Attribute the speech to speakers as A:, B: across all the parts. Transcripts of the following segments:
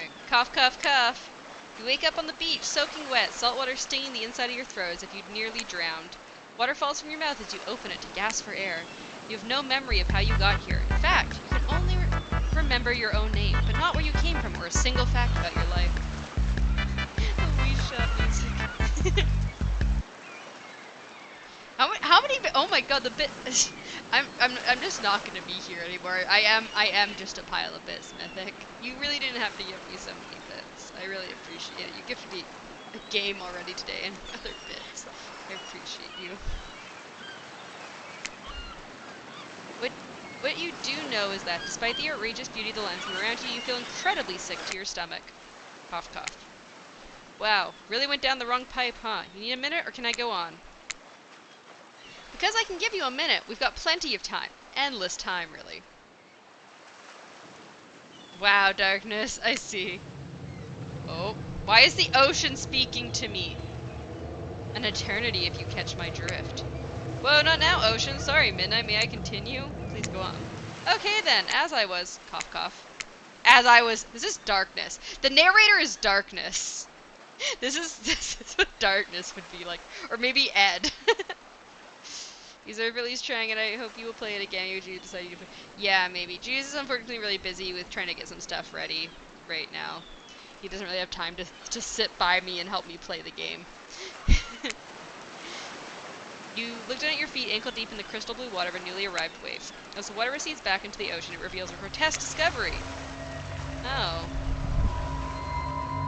A: Alright. Cough, cough, cough. You wake up on the beach, soaking wet, salt water stinging the inside of your throat as if you'd nearly drowned. Water falls from your mouth as you open it to gasp for air. You have no memory of how you got here. In fact, you can only remember your own name, but not where you came from or a single fact about your life. The wee shot music. How many? Oh my god, the bit. I'm just not gonna be here anymore. I am just a pile of bits, Mythic. You really didn't have to give me so many bits. I really appreciate it. You gifted me a game already today and other bits. I appreciate you. What you do know is that despite the outrageous beauty of the landscape around you, you feel incredibly sick to your stomach. Cough, cough. Wow, really went down the wrong pipe, huh? You need a minute, or can I go on? Because I can give you a minute, we've got plenty of time. Endless time, really. Wow, darkness, I see. Oh, why is the ocean speaking to me? An eternity, if you catch my drift. Whoa, not now, ocean. Sorry, Midnight, may I continue? Please go on. Okay then, as I was. Cough, cough. As I was. This is darkness. The narrator is darkness. This is what darkness would be like. Or maybe Ed. These are release trying, and I hope you will play it again. You decide you. Yeah, maybe. Jesus is unfortunately really busy with trying to get some stuff ready right now. He doesn't really have time to sit by me and help me play the game. You look down at your feet, ankle deep in the crystal blue water of a newly arrived wave. As the water recedes back into the ocean, it reveals a grotesque discovery. Oh.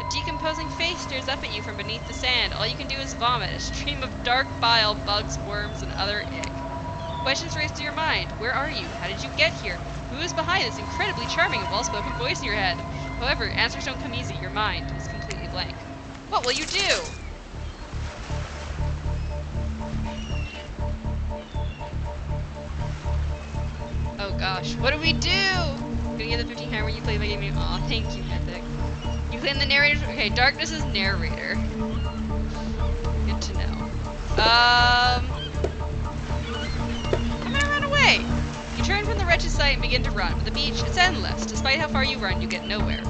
A: A decomposing face stares up at you from beneath the sand. All you can do is vomit, a stream of dark bile, bugs, worms, and other ick. Questions race to your mind. Where are you? How did you get here? Who is behind this incredibly charming and well-spoken voice in your head? However, answers don't come easy. Your mind is completely blank. What will you do? Oh gosh, what do we do? Gonna get the 15 hammer when you play my game. Aw, thank you, Mythic. You claim the narrator. Okay, darkness is narrator. Good to know. I'm gonna run away. You turn from the wretched sight and begin to run, but the beach, it's endless. Despite how far you run, you get nowhere.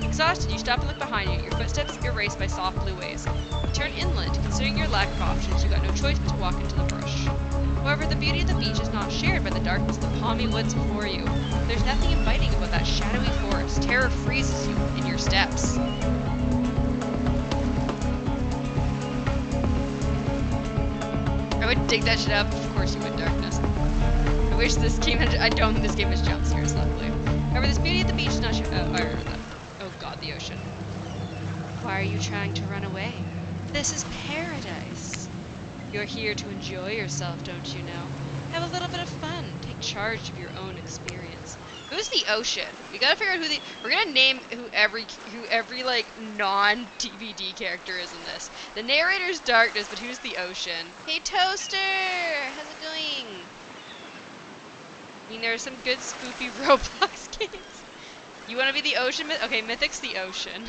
A: Exhausted, you stop and look behind you. Your footsteps erased by soft blue waves. You turn inland. Considering your lack of options, you got no choice but to walk into the brush. However, the beauty of the beach is not shared by the darkness of the palmy woods before you. There's nothing inviting about that shadowy forest. Terror freezes you in your steps. I would dig that shit up. Of course you would, darkness. I wish this game had. I don't think this game has jump scares, luckily. However, this beauty of the beach is not shared. Oh god, the ocean. Why are you trying to run away? This is paradise. You're here to enjoy yourself, don't you know? Have a little bit of fun. Take charge of your own experience. Who's the ocean? We gotta figure out who the. We're gonna name who every like non-DVD character is in this. The narrator's darkness, but who's the ocean? Hey Toaster, how's it going? I mean, there's some good spoopy Roblox games. You wanna be the ocean? Okay, Mythic's the ocean.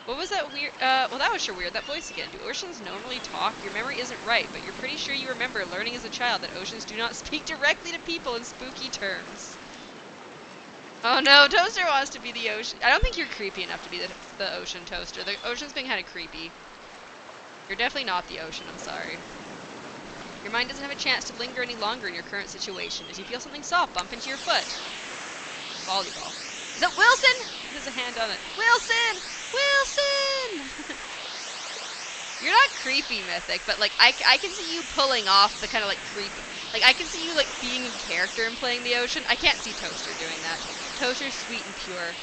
A: What was that weird? Well, that was sure weird. That voice again. Do oceans normally talk? Your memory isn't right, but you're pretty sure you remember learning as a child that oceans do not speak directly to people in spooky terms. Oh no, Toaster wants to be the ocean. I don't think you're creepy enough to be the ocean, Toaster. The ocean's being kind of creepy. You're definitely not the ocean, I'm sorry. Your mind doesn't have a chance to linger any longer in your current situation as you feel something soft bump into your foot. Volleyball. Is that Wilson? There's a hand on it. Wilson! Wilson! You're not creepy, Mythic, but like I can see you pulling off the kind of like creepy. Like I can see you like being in character and playing the ocean. I can't see Toaster doing that. Toaster's sweet and pure.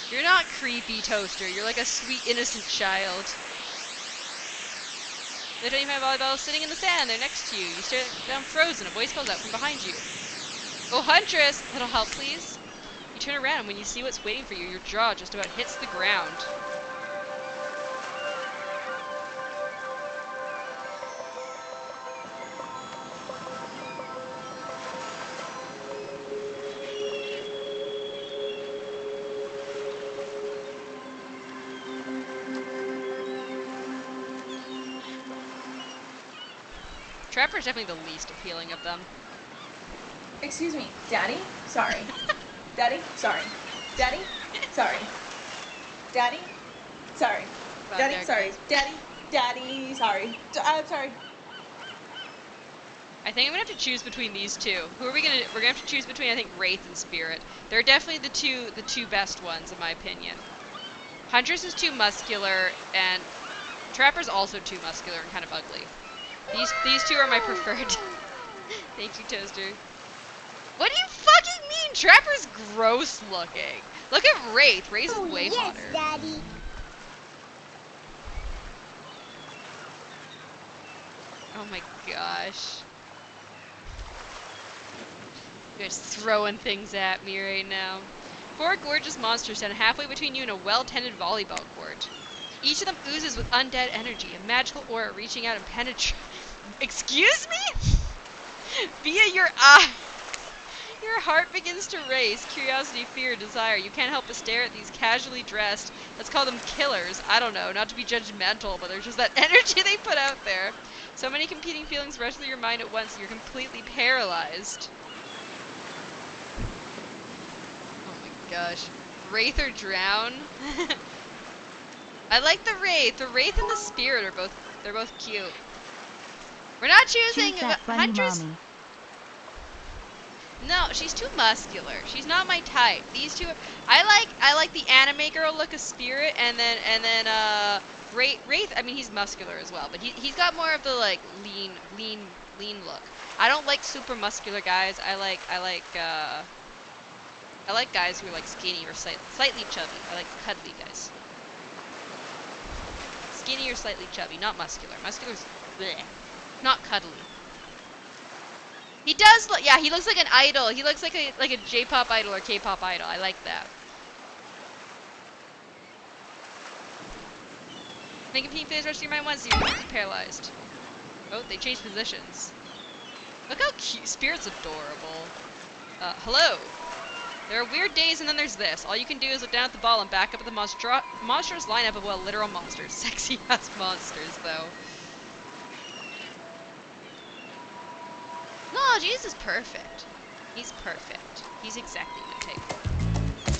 A: You're not creepy, Toaster. You're like a sweet, innocent child. The 25 volleyball is sitting in the sand. They're next to you. You stare down frozen. A voice calls out from behind you. Oh, Huntress! Little help, please. You turn around. When you see what's waiting for you, your jaw just about hits the ground. Trapper's definitely the least appealing of them.
B: Excuse me, Daddy? Sorry. Daddy? Sorry. Daddy? Sorry. Daddy? Sorry.
A: Wow,
B: Daddy?
A: darkness.
B: Sorry. Daddy? Daddy? Sorry. I'm sorry.
A: I think I'm gonna have to choose between these two. Who are we gonna? We're gonna have to choose between, I think, Wraith and Spirit. They're definitely the two best ones in my opinion. Huntress is too muscular, and Trapper's also too muscular and kind of ugly. These two are my preferred. Thank you, Toaster. What do you fucking mean? Trapper's gross looking. Look at Wraith. Wraith is way hotter.
C: Daddy.
A: Oh my gosh. You're just throwing things at me right now. 4 gorgeous monsters stand halfway between you and a well-tended volleyball court. Each of them oozes with undead energy, a magical aura reaching out and penetrating. Excuse me? Via your eye. Your heart begins to race. Curiosity, fear, desire. You can't help but stare at these casually dressed, let's call them killers. I don't know, not to be judgmental, but there's just that energy they put out there. So many competing feelings rush through your mind at once, and you're completely paralyzed. Oh my gosh. Wraith or Drown? I like the Wraith. The Wraith and the Spirit are they're both cute. We're not choosing Huntress.
C: Mommy.
A: No, she's too muscular. She's not my type. These two, I like the anime girl look of Spirit, and then Wraith. I mean, he's muscular as well, but he's got more of the like lean look. I don't like super muscular guys. I like guys who are like skinny or slightly chubby. I like cuddly guys. Skinny or slightly chubby, not muscular. Muscular's bleh. Not cuddly. He does look, yeah, he looks like an idol. He looks like a J-pop idol or K-pop idol. I like that. Think of feelings rush through your mind once, you're completely paralyzed. Oh, they changed positions. Look how cute. Spirit's adorable. Hello. There are weird days and then there's this. All you can do is look down at the ball and back up at the monstrous lineup of, well, literal monsters. Sexy ass monsters, though. No, Jesus is perfect. He's perfect. He's exactly my type.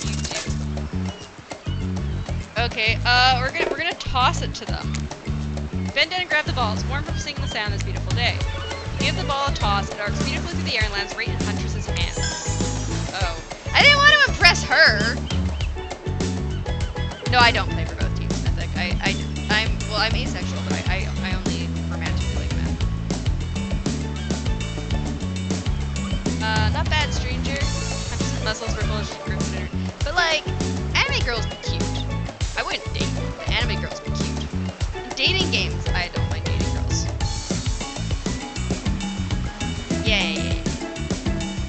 A: You too. Okay, we're gonna toss it to them. Bend down and grab the ball. It's warm from singing the sound this beautiful day. You give the ball a toss. It arcs beautifully through the air and lands right in Huntress's hand. Oh, I didn't want to impress her. No, I don't play for both teams. Mythic. I'm asexual, but I only romantically like men. Not bad, stranger. Huntress' muscles ripple as she grips at her. But like, anime girls be cute. I wouldn't date them, but anime girls be cute. In dating games, I don't mind dating girls. Yay.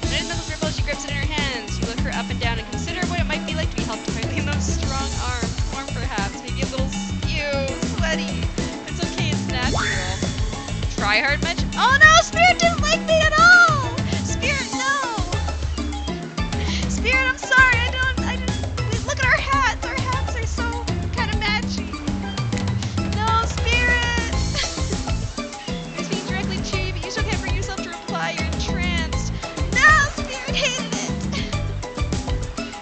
A: Huntress' muscles ripple as she grips it in her hands. You look her up and down and consider what it might be like to be held tightly in those strong arms. Warm perhaps, maybe a little sweaty. It's okay, it's natural. Try hard much? Oh no, Spirit didn't like me at all! Spirit, no! Spirit, I'm sorry, I didn't, look at our hats are so kind of matchy. No, Spirit! You're speaking directly to you, but you still can't bring yourself to reply, you're entranced. No, Spirit hated it!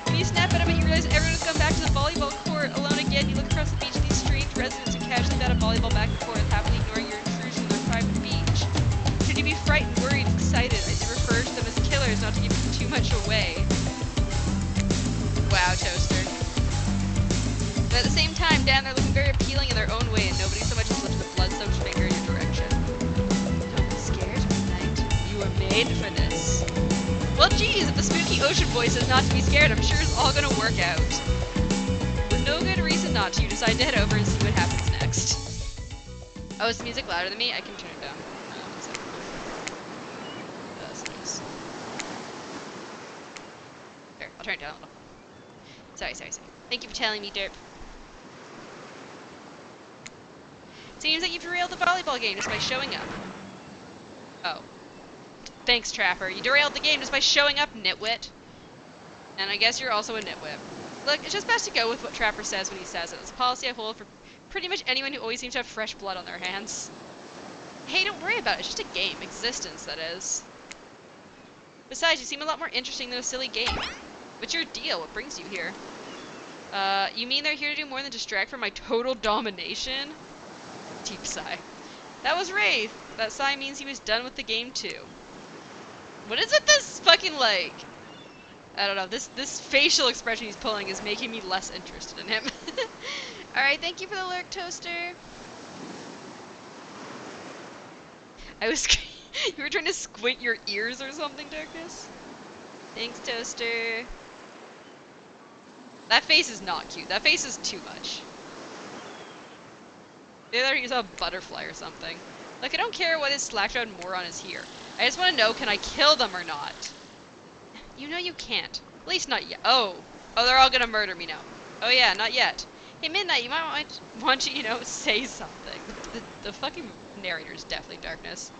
A: When you snap at him, you realize everyone has gone back to the volleyball court. Alone again, you look across the beach at these strange residents who casually bat a volleyball back and forth, happily ignoring your intrusion in their private beach. Should you be frightened, worried, excited? I do refer to them as killers, not to give too much away. Wow, Toaster. But at the same time, down there looking very appealing in their own way, and nobody so much as lifted a blood-soaked finger in your direction. Don't be scared, Midnight. You were made for this. Well, geez, if the spooky ocean voice says not to be scared, I'm sure it's all gonna work out. With no good reason not to, you decide to head over and see what happens next. Oh, is the music louder than me? I can turn it down. One second. That's nice. There, I'll turn it down a little. Sorry. Thank you for telling me, Derp. Seems like you've derailed the volleyball game just by showing up. Oh. Thanks, Trapper. You derailed the game just by showing up, nitwit. And I guess you're also a nitwit. Look, it's just best to go with what Trapper says when he says it. It's a policy I hold for pretty much anyone who always seems to have fresh blood on their hands. Hey, don't worry about it. It's just a game. Existence, that is. Besides, you seem a lot more interesting than a silly game. What's your deal? What brings you here? You mean they're here to do more than distract from my total domination? Deep sigh. That was Wraith. That sigh means he was done with the game too. What is it this fucking like? I don't know. This facial expression he's pulling is making me less interested in him. Alright, thank you for the lurk, Toaster. I was... you were trying to squint your ears or something, Darkness? Thanks, Toaster. That face is not cute. That face is too much. Either he's a butterfly or something. Like, I don't care what his Slackjawed moron is here. I just want to know, can I kill them or not? You know you can't. At least not yet. Oh, they're all gonna murder me now. Oh yeah, not yet. Hey, Midnight, you might want to, you know, say something. The fucking narrator's definitely Darkness.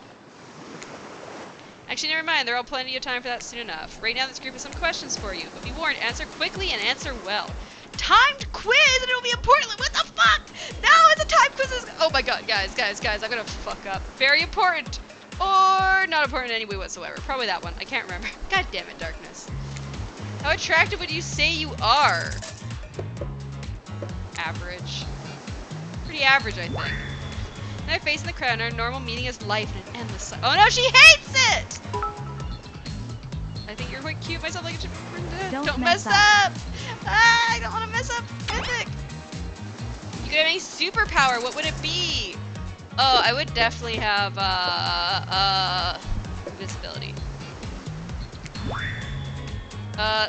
A: Actually, never mind. There will plenty of time for that soon enough. Right now, this group has some questions for you, but be warned, answer quickly and answer well. Timed quiz, and it'll be important. What the fuck? No, it's a time quiz. Oh my god, guys, I'm gonna fuck up. Very important, or not important in any way whatsoever. Probably that one. I can't remember. God damn it, Darkness. How attractive would you say you are? Average. Pretty average, I think. Now face in the crowd, and our normal meaning is life and an endless. Oh no, she hates it! I think you're quite cute. Myself like it should be. Don't mess up! Ah, I don't want to mess up. Mythic. You could have any superpower. What would it be? Oh, I would definitely have invisibility.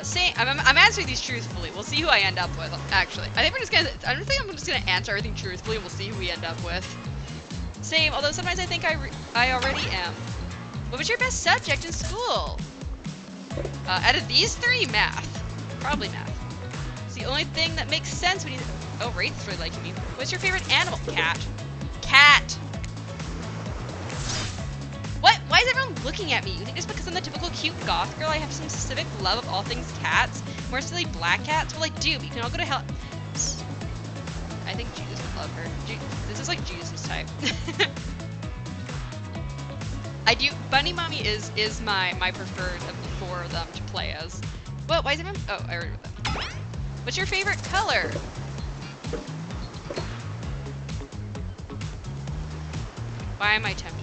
A: Same. I'm answering these truthfully. We'll see who I end up with. Actually, I think I'm just gonna answer everything truthfully. We'll see who we end up with. Same. Although sometimes I think I already am. What was your best subject in school? Out of these three, math. Probably math. It's the only thing that makes sense when you. Oh, Wraith's really liking me. What's your favorite animal? Cat. Cat. What? Why is everyone looking at me? You think just because I'm the typical cute goth girl, I have some specific love of all things cats? More silly black cats? Well, I do, but you can all go to hell. I think Judas would love her. This is like Judas's type. I do. Bunny Mommy is my preferred of the four of them to play as. What? Why is everyone? Oh, I already read that. What's your favorite color? Why am I tempted?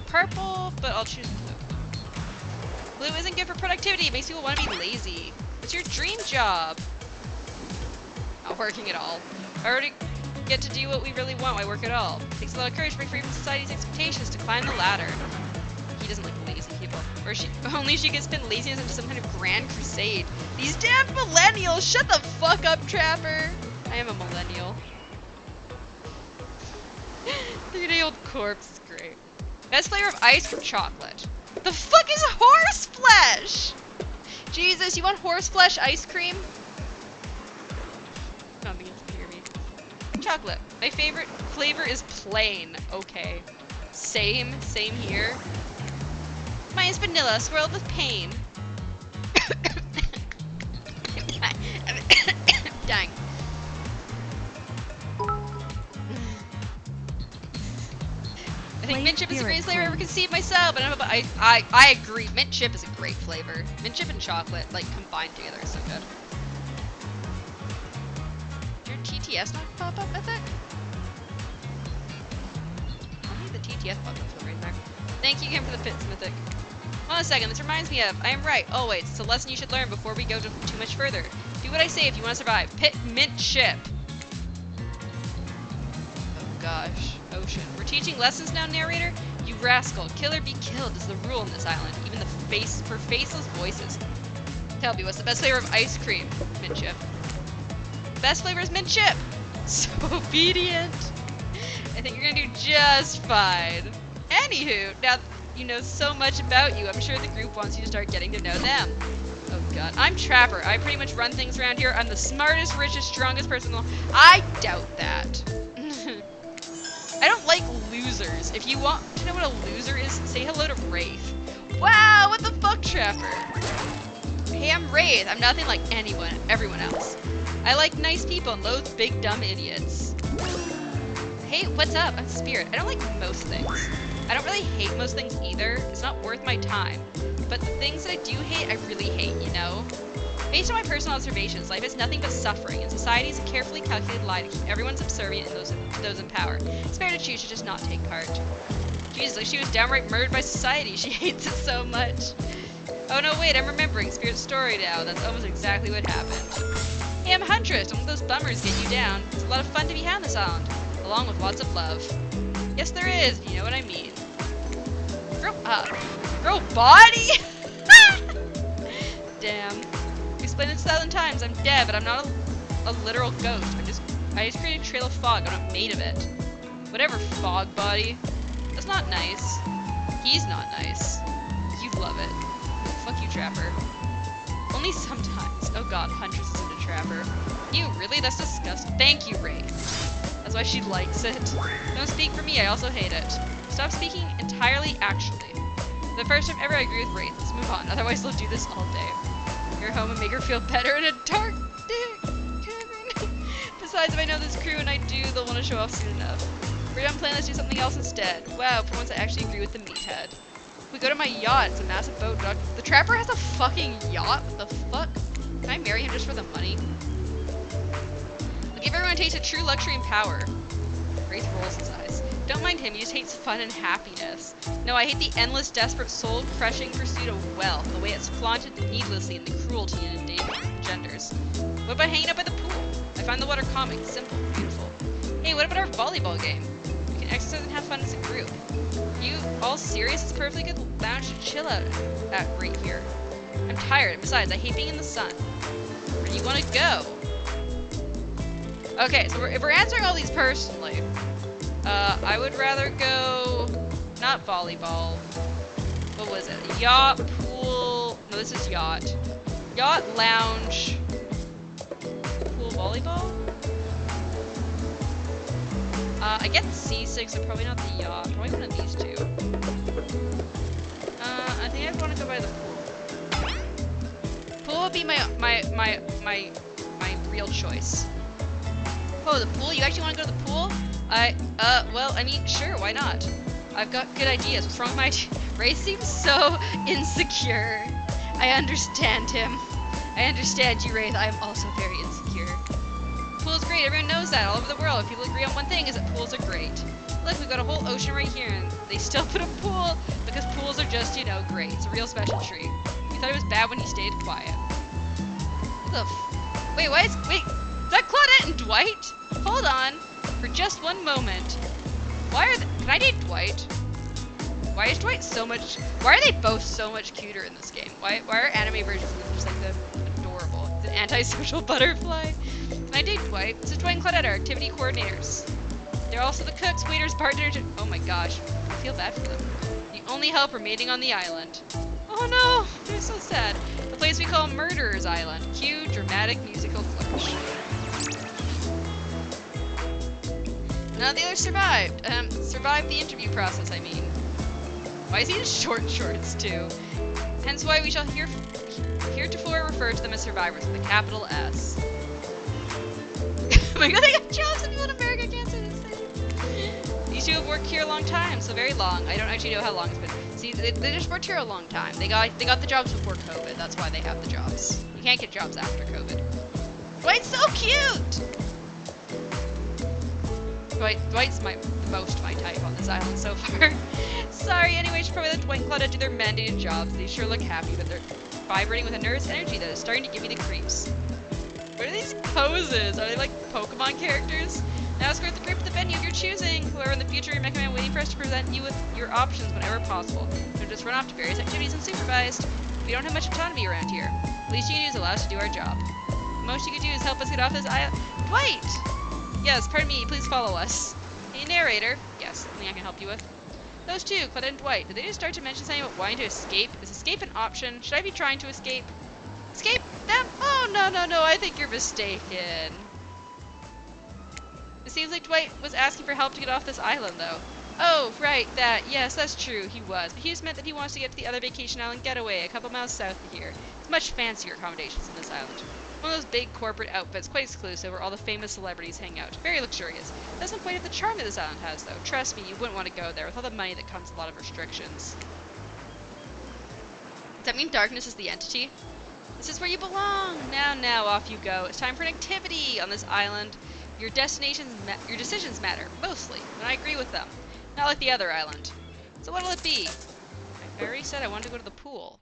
A: Purple, but I'll choose blue. Blue isn't good for productivity. It makes people want to be lazy. What's your dream job? Not working at all. I already get to do what we really want. Why work at all? It takes a lot of courage to break free from society's expectations to climb the ladder. He doesn't like lazy people. Or only she can spin laziness into some kind of grand crusade. These damn millennials! Shut the fuck up, Trapper! I am a millennial. 3-day-old corpse is great. Best flavor of ice cream, chocolate. The fuck is horse flesh? Jesus, you want horse flesh ice cream? I don't think you can hear me. Chocolate. My favorite flavor is plain. Okay. Same here. Mine is vanilla, swirled with pain. Dang. I think mint chip is the greatest flavor I ever conceived myself, but I agree. Mint chip is a great flavor. Mint chip and chocolate, like, combined together is so good. Did your TTS not pop up, Mythic? I think the TTS popped up right there. Thank you again for the pits, Mythic. Hold on a second, this reminds me of, I am right, always. It's a lesson you should learn before we go too much further. Do what I say if you want to survive. Pit mint chip. Oh gosh. Ocean. We're teaching lessons now, narrator? You rascal. Kill or be killed is the rule in this island. Even for faceless voices. Tell me, what's the best flavor of ice cream? Mint chip. Best flavor is mint chip! So obedient! I think you're gonna do just fine. Anywho, now that you know so much about you, I'm sure the group wants you to start getting to know them. Oh god. I'm Trapper. I pretty much run things around here. I'm the smartest, richest, strongest person. I doubt that. I don't like losers. If you want to know what a loser is, say hello to Wraith. Wow, what the fuck, Trapper? Hey, I'm Wraith. I'm nothing like everyone else. I like nice people and loathe big dumb idiots. Hey, what's up? I'm Spirit. I don't like most things. I don't really hate most things either. It's not worth my time. But the things that I do hate, I really hate, you know? Based on my personal observations, life is nothing but suffering, and society is a carefully calculated lie to keep everyone subservient to those in power. It's better to choose to just not take part. Jesus, like she was downright murdered by society. She hates it so much. Oh no, wait, I'm remembering Spirit's story now. That's almost exactly what happened. Hey, I'm Huntress. Don't let those bummers get you down. It's a lot of fun to be had on this island, along with lots of love. Yes, there is. You know what I mean. Grow up. Grow body? Damn. Explained it 1,000 times. I'm dead, but I'm not a literal ghost. I just created a trail of fog. I'm not made of it. Whatever, fog body. That's not nice. He's not nice. You'd love it. Fuck you, Trapper. Only sometimes. Oh god, Huntress isn't a Trapper. You, really? That's disgusting. Thank you, Ray. That's why she likes it. Don't speak for me, I also hate it. Stop speaking entirely, actually. For the first time ever, I agree with Ray. Let's move on, otherwise they'll do this all day. You're home and make her feel better in a dark cavern. Besides, if I know this crew and I do, they'll want to show off soon enough. We're done playing, let's do something else instead. Wow, for once I actually agree with the meathead. We go to my yacht. It's a massive boat. The Trapper has a fucking yacht? What the fuck? Can I marry him just for the money? I'll give everyone a taste of true luxury and power. Wraith rolls his eyes. Don't mind him, he just hates fun and happiness. No, I hate the endless, desperate, soul-crushing pursuit of wealth, the way it's flaunted needlessly and the cruelty it engenders. What about hanging up by the pool? I find the water calming, simple, beautiful. Hey, what about our volleyball game? We can exercise and have fun as a group. You all serious? It's a perfectly good lounge to chill out at right here. I'm tired, and besides, I hate being in the sun. Where do you want to go? Okay, so if we're answering all these personally, I would rather go, not volleyball, what was it? Yacht, pool, no this is yacht. Yacht, lounge, pool, volleyball? I get C6, so probably not the yacht. Probably one of these two. I think I'd want to go by the pool. Pool would be my real choice. Oh, the pool? You actually want to go to the pool? Well, I mean, sure, why not? I've got good ideas. What's wrong with my Ray seems so insecure. I understand him. I understand you, Wraith. I am also very insecure. Pool's great, everyone knows that all over the world. If people agree on one thing, is that pools are great. Look, we've got a whole ocean right here, and they still put a pool because pools are just, you know, great. It's a real special treat. We thought it was bad when he stayed quiet. What the wait, wait, is that Claudette and Dwight? Hold on, for just one moment. Why are can I date Dwight? Why is Dwight so much, why are they both so much cuter in this game? Why are anime versions of them just like the adorable? The antisocial butterfly? Can I date Dwight? This is Dwight and Claudette, our activity coordinators. They're also the cooks, waiters, bartenders. Oh my gosh, I feel bad for them. The only help remaining on the island. Oh no, they're so sad. The place we call Murderer's Island. Cue dramatic musical flourish. None of the others survived. Survived the interview process, I mean. Why is he in short shorts too? Hence why we shall heretofore refer to them as survivors with a capital S. Oh my god, they got jobs in America, I can't say this thing. These two have worked here a long time, so very long. I don't actually know how long it's been. See, they just worked here a long time. They got the jobs before COVID, that's why they have the jobs. You can't get jobs after COVID. Dwight's so cute! Dwight's most my type on this island so far. Sorry, anyway, should probably let Dwight and Claudette do their mandated jobs. They sure look happy, but they're vibrating with a nervous energy that is starting to give me the creeps. What are these poses? Are they like Pokemon characters? Now escort the group to the venue of your choosing. Whoever in the future you recommend waiting for us to present you with your options whenever possible. Don't just run off to various activities unsupervised. We don't have much autonomy around here. The least you can do is allow us to do our job. The most you can do is help us get off this island. Dwight! Yes, pardon me, please follow us. Hey, narrator. Yes, something I can help you with. Those two, Claudette and Dwight, did they just start to mention something about wanting to escape? Is escape an option? Should I be trying to escape? Escape them? Oh, no, I think you're mistaken. It seems like Dwight was asking for help to get off this island, though. Oh, right, that. Yes, that's true, he was. But he just meant that he wants to get to the other vacation island getaway, a couple miles south of here. It's much fancier accommodations on this island. One of those big corporate outfits, quite exclusive, where all the famous celebrities hang out. Very luxurious. Doesn't quite have the charm that this island has, though. Trust me, you wouldn't want to go there. With all the money that comes a lot of restrictions. Does that mean darkness is the entity? This is where you belong. Now, off you go. It's time for an activity on this island. Your decisions matter, mostly, and I agree with them. Not like the other island. So what'll it be? I already said I wanted to go to the pool.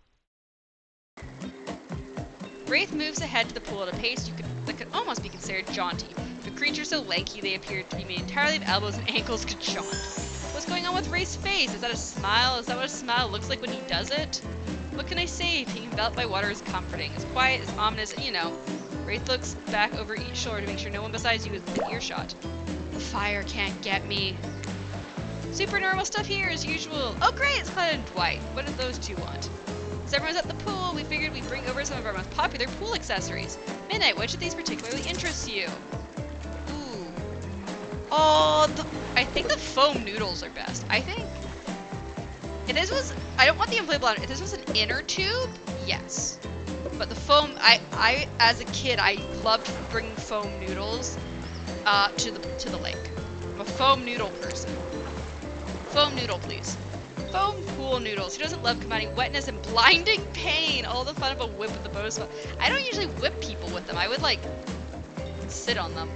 A: Wraith moves ahead to the pool at a pace that could almost be considered jaunty. The creature so lanky they appeared to be made entirely of elbows and ankles could jaunt. What's going on with Wraith's face? Is that a smile? Is that what a smile looks like when he does it? What can I say? Being enveloped by water is comforting. It's quiet, it's ominous, and you know. Wraith looks back over each shoulder to make sure no one besides you is in earshot. The fire can't get me. Super normal stuff here as usual. Oh great, it's Clyde and Dwight. What did those two want? As everyone's at the pool, we figured we'd bring over some of our most popular pool accessories. Midnight, which of these particularly interests you? Ooh. Oh, I think the foam noodles are best. I think. If this was, I don't want the inflatable on. If this was an inner tube, yes. But the foam, I as a kid, I loved bringing foam noodles to the lake. I'm a foam noodle person. Foam noodle, please. Foam pool noodles. Who doesn't love combining wetness and blinding pain? All the fun of a whip with the bonus. I don't usually whip people with them. I would like sit on them.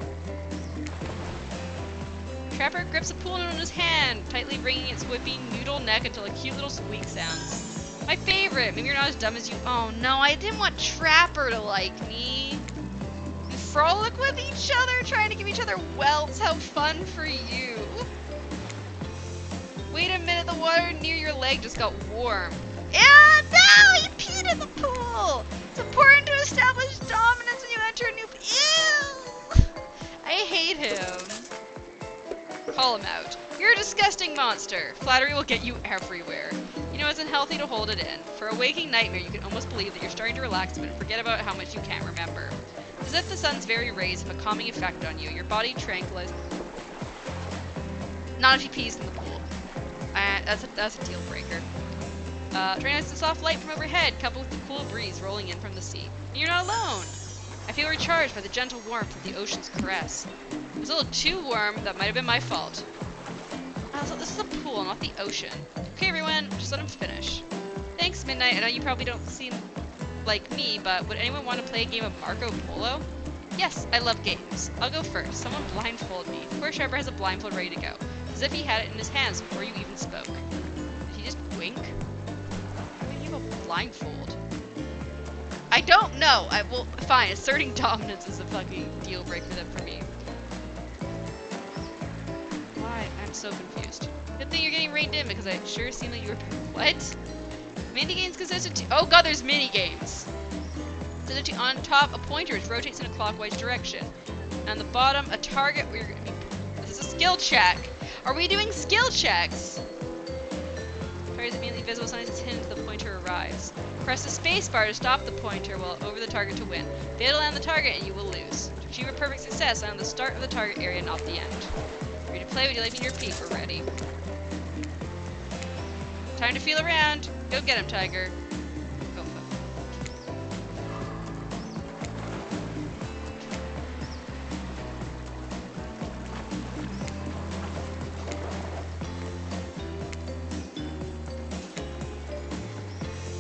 A: Trapper grips a pool noodle in his hand, tightly wringing its whippy noodle neck until a cute little squeak sounds. My favorite. Maybe you're not as dumb as you. Oh no, I didn't want Trapper to like me. We frolic with each other, trying to give each other welts. How fun for you. Wait a minute, the water near your leg just got warm. Yeah, no, he peed in the pool. It's important to establish dominance when you enter a new. Ew. I hate him. Call him out. You're a disgusting monster. Flattery will get you everywhere. You know it's unhealthy to hold it in. For a waking nightmare, you can almost believe that you're starting to relax but forget about how much you can't remember. As if the sun's very rays have a calming effect on you, your body tranquilizes. Not if he pees in the pool. That's a deal breaker. Try nice and soft light from overhead, coupled with the cool breeze rolling in from the sea. And you're not alone. I feel recharged by the gentle warmth of the ocean's caress. It was a little too warm. That might have been my fault. So this is a pool, not the ocean. Okay, everyone, just let him finish. Thanks, Midnight. I know you probably don't seem like me, but would anyone want to play a game of Marco Polo? Yes, I love games. I'll go first. Someone blindfold me. Poor Sharper has a blindfold ready to go, as if he had it in his hands before you even spoke. Did he just wink? Why would you have a blindfold? I don't know. Well, fine. Asserting dominance is a fucking deal breaker for me. Why? I'm so confused. Good thing you're getting reined in because I sure seem like you were. What? Mini games consist of oh god, there's mini games. So on top, a pointer which rotates in a clockwise direction. And on the bottom, a target where you're gonna be. This is a skill check. Are we doing skill checks? Target is immediately visible as soon as it's hit until the pointer arrives. Press the space bar to stop the pointer while over the target to win. Fail to land the target and you will lose. To achieve a perfect success, land on the start of the target area, not the end. Ready to play? Would you like me to repeat? We're ready. Time to feel around. Go get him, Tiger. Go fuck.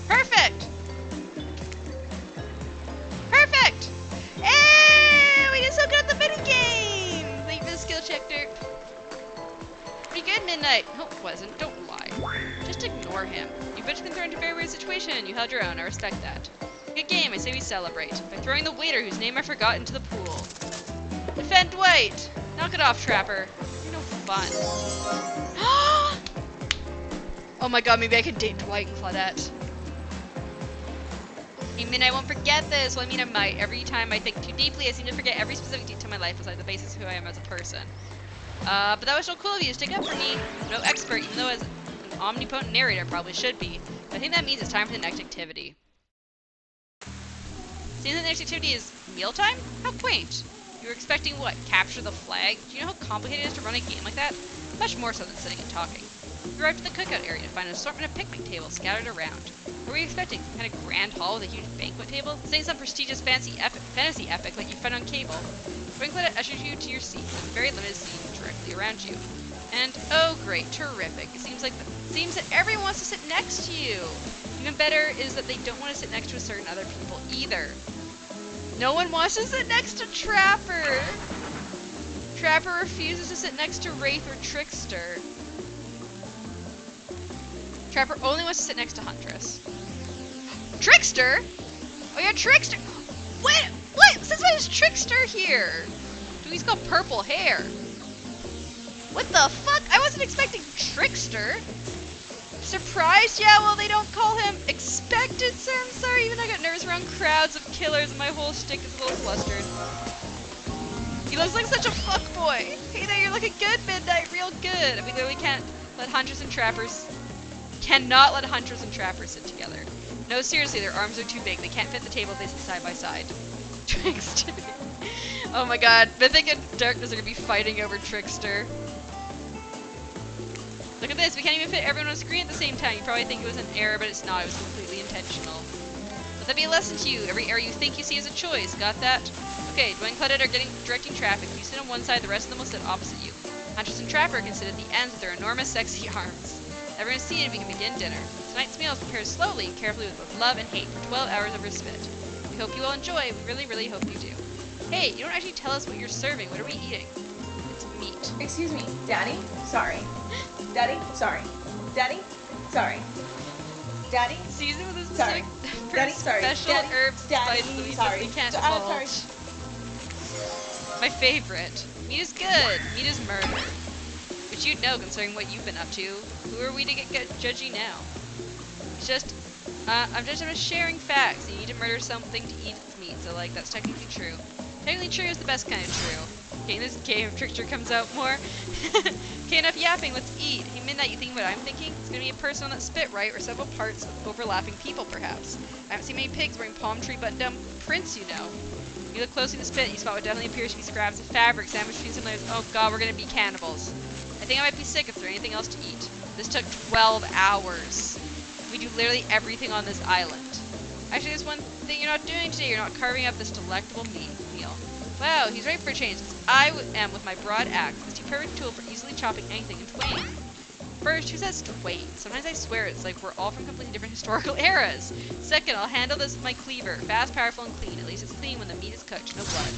A: Perfect! Perfect! Hey! We did so good at the mini game! Thank you for the skill check, Dirk. Pretty good, Midnight. No, it wasn't. Don't lie. Just ignore him. You've been thrown into a very weird situation. You held your own. I respect that. Good game. I say we celebrate. By throwing the waiter, whose name I forgot, into the pool. Defend Dwight! Knock it off, Trapper. You're no fun. Oh my god, maybe I could date Dwight and Claudette. I mean, I won't forget this. Well, I mean, I might. Every time I think too deeply, I seem to forget every specific detail of my life besides the basis of who I am as a person. But that was so cool of you to stick up for me. No expert, even though as an omnipotent narrator I probably should be. But I think that means it's time for the next activity. Seems the next activity is mealtime? How quaint. You were expecting what? Capture the flag? Do you know how complicated it is to run a game like that? Much more so than sitting and talking. We arrived at the cookout area to find an assortment of picnic tables scattered around. What were you expecting? Some kind of grand hall with a huge banquet table? Saying some prestigious fantasy epic like you find on cable. Twinklet ushers you to your seat with a very limited seating directly around you. And oh great, terrific. It seems that everyone wants to sit next to you. You Even better is that they don't want to sit next to a certain other people either. No one wants to sit next to Trapper. Trapper refuses to sit next to Wraith or Trickster. Trapper only wants to sit next to Huntress. Trickster? Oh yeah, Trickster! Wait, what? Since when is Trickster here? Dude, he's got purple hair. What the fuck? I wasn't expecting Trickster. Surprised? Yeah, well, they don't call him expected, sir. I'm sorry, even I got nervous around crowds of killers and my whole shtick is a little flustered. He looks like such a fuckboy. Hey there, you're looking good, Midnight. Real good. We clearly can't let Hunters and Trappers... Cannot let Hunters and Trappers sit together. No, seriously, their arms are too big. They can't fit the table if they sit side by side. Trickster. Oh my god. Mythic and Darkness are gonna be fighting over Trickster. Look at this, we can't even fit everyone on the screen at the same time. You probably think it was an error, but it's not. It was completely intentional. Let that be a lesson to you. Every error you think you see is a choice. Got that? Okay, Dwayne and Claudette are directing traffic. You sit on one side, the rest of them will sit opposite you. Huntress and Trapper can sit at the ends with their enormous, sexy arms. Everyone's seated, we can begin dinner. Tonight's meal is prepared slowly and carefully with both love and hate for 12 hours over spit. We hope you all enjoy. We really, really hope you do. Hey, you don't actually tell us what you're serving. What are we eating? It's meat.
B: Excuse me, Daddy? Sorry. Daddy? Sorry. Daddy? Sorry. Daddy?
A: Seasoned with a
B: Sorry.
A: specific
B: Daddy, sorry.
A: special
B: Daddy,
A: herbs,
B: Daddy,
A: spices that we
B: sorry.
A: simply can't
B: Sorry.
A: divulge. My favorite. Meat is good. Meat is murder. But you'd know, considering what you've been up to. Who are we to get judgy now? It's just, I'm just sharing facts. You need to murder something to eat its meat, so like, that's technically true. Technically true is the best kind of true. Okay, in this game, if Trickster comes out more. Okay, enough yapping, let's eat. Hey, Midnight, you think what I'm thinking? It's gonna be a person on that spit, right? Or several parts of overlapping people, perhaps. I haven't seen many pigs wearing palm tree button-down prints, you know. You look closely at the spit, you spot what definitely appears to be scraps of fabric, sandwich between some layers. Oh god, we're gonna be cannibals. I think I might be sick if there's anything else to eat. This took 12 hours. We do literally everything on this island. Actually, there's one thing you're not doing today. You're not carving up this delectable meal. Wow, he's ready for a change. I am with my broad axe. It's the perfect tool for easily chopping anything in twain. First, who says twain? Sometimes I swear it's like we're all from completely different historical eras. Second, I'll handle this with my cleaver. Fast, powerful, and clean. At least it's clean when the meat is cooked. No blood.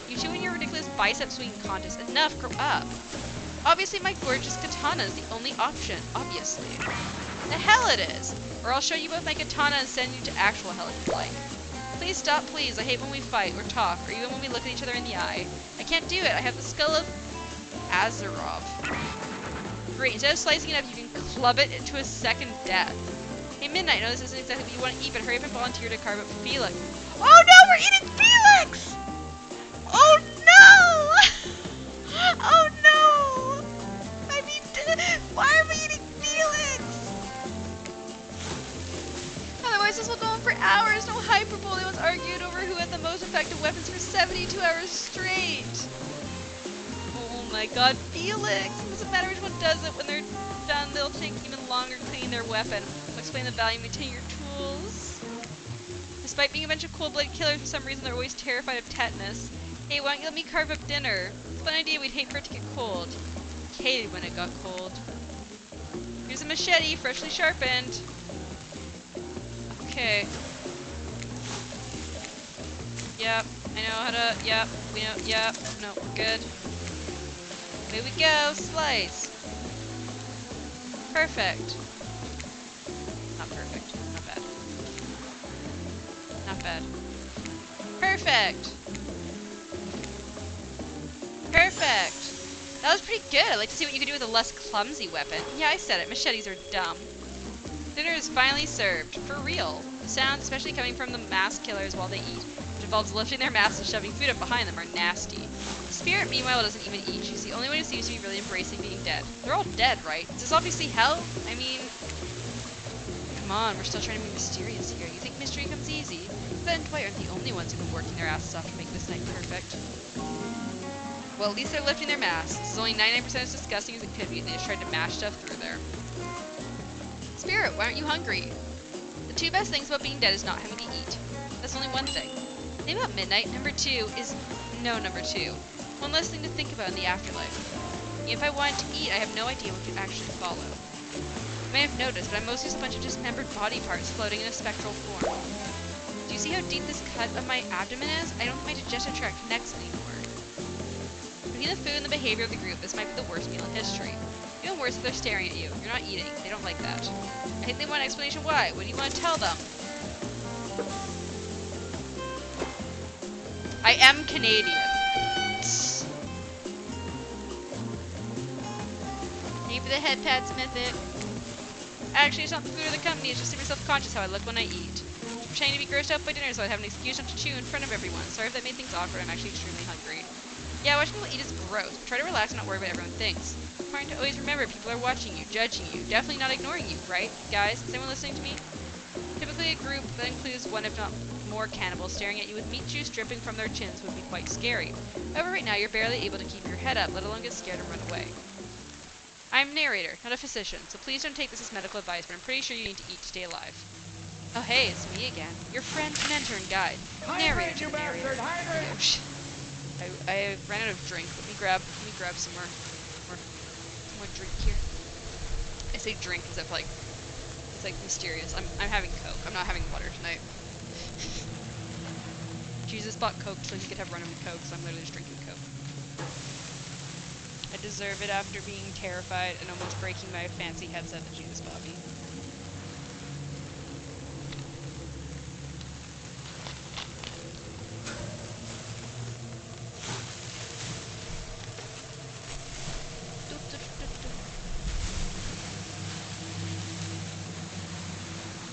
A: You two and your ridiculous bicep swinging contest. Enough, grow up. Obviously, my gorgeous katana is the only option. Obviously. The hell it is! Or I'll show you both my katana and send you to actual hell if you like. Please stop, please. I hate when we fight or talk, or even when we look at each other in the eye. I can't do it. I have the skull of Azarov. Great. Instead of slicing it up, you can club it into a second death. Hey, Midnight, I know this isn't exactly what you want to eat, but hurry up and volunteer to carve up Felix. Oh no, we're eating Felix! Oh no! Oh no! I mean, why are we eating Felix? Otherwise, this will go on for hours. No hyperbole. They once argued over who had the most effective weapons for 72 hours straight. Oh my god, Felix! It doesn't matter which one does it. When they're done, they'll take even longer to clean their weapon. I'll explain the value of maintaining your tools. Despite being a bunch of cold-blooded killers, for some reason they're always terrified of tetanus. Hey, why don't you let me carve up dinner? It's a fun idea. We'd hate for it to get cold. Hated when it got cold. Here's a machete, freshly sharpened. Okay. Yep, I know how to, yep, we know, yep, no, we're good. Here we go, slice. Perfect. Not perfect, not bad. Not bad. Perfect! Perfect! That was pretty good. I'd like to see what you could do with a less clumsy weapon. Yeah, I said it, machetes are dumb. Dinner is finally served. For real. The sounds, especially coming from the masked killers while they eat, which involves lifting their masks and shoving food up behind them, are nasty. The spirit, meanwhile, doesn't even eat. She's the only one who seems to be really embracing being dead. They're all dead, right? Is this obviously hell? I mean... Come on, we're still trying to be mysterious here. You think mystery comes easy? Ben and Dwight aren't the only ones who've been working their asses off to make this night perfect. Well, at least they're lifting their masks. This is only 99% as disgusting as it could be. They just tried to mash stuff through there. Spirit, why aren't you hungry? The two best things about being dead is not having to eat. That's only one thing. The thing about midnight, number two, is no number two. One less thing to think about in the afterlife. If I wanted to eat, I have no idea what could actually follow. may have noticed, but I'm mostly just a bunch of dismembered body parts floating in a spectral form. Do you see how deep this cut of my abdomen is? I don't think my digestive tract connects anymore. Between the food and the behavior of the group, this might be the worst meal in history. Even worse if they're staring at you. You're not eating. They don't like that. I think they want an explanation why. What do you want to tell them? I am Canadian. Thank you for the head pat, Mythic. Actually, it's not the food or the company, it's just super self-conscious how I look when I eat. I'm pretending to be grossed out by dinner so I'd have an excuse not to chew in front of everyone. Sorry if that made things awkward, I'm actually extremely hungry. Yeah, watching people eat is gross, but try to relax and not worry about what everyone thinks. It's important to always remember people are watching you, judging you, definitely not ignoring you, right? Guys, is anyone listening to me? Typically a group that includes one if not more cannibals staring at you with meat juice dripping from their chins would be quite scary. However, right now you're barely able to keep your head up, let alone get scared and run away. I'm narrator, not a physician, so please don't take this as medical advice, but I'm pretty sure you need to eat to stay alive. Oh hey, it's me again. Your friend, mentor, and guide. Narrator to the narrator. I ran out of drink. Let me grab some more drink here. I say drink as if like it's like mysterious. I'm having Coke. I'm not having water tonight. Jesus bought Coke so he could have run with Coke, so I'm literally just drinking Coke. I deserve it after being terrified and almost breaking my fancy headset that Jesus bought me.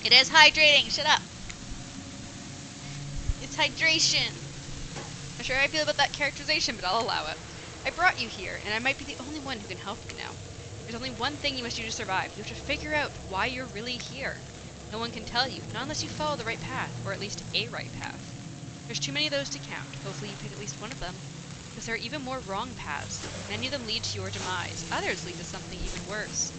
A: It is hydrating! Shut up! It's hydration! I'm sure how I feel about that characterization, but I'll allow it. I brought you here, and I might be the only one who can help you now. There's only one thing you must do to survive. You have to figure out why you're really here. No one can tell you, not unless you follow the right path, or at least a right path. There's too many of those to count. Hopefully you pick at least one of them. Because there are even more wrong paths. Many of them lead to your demise. Others lead to something even worse.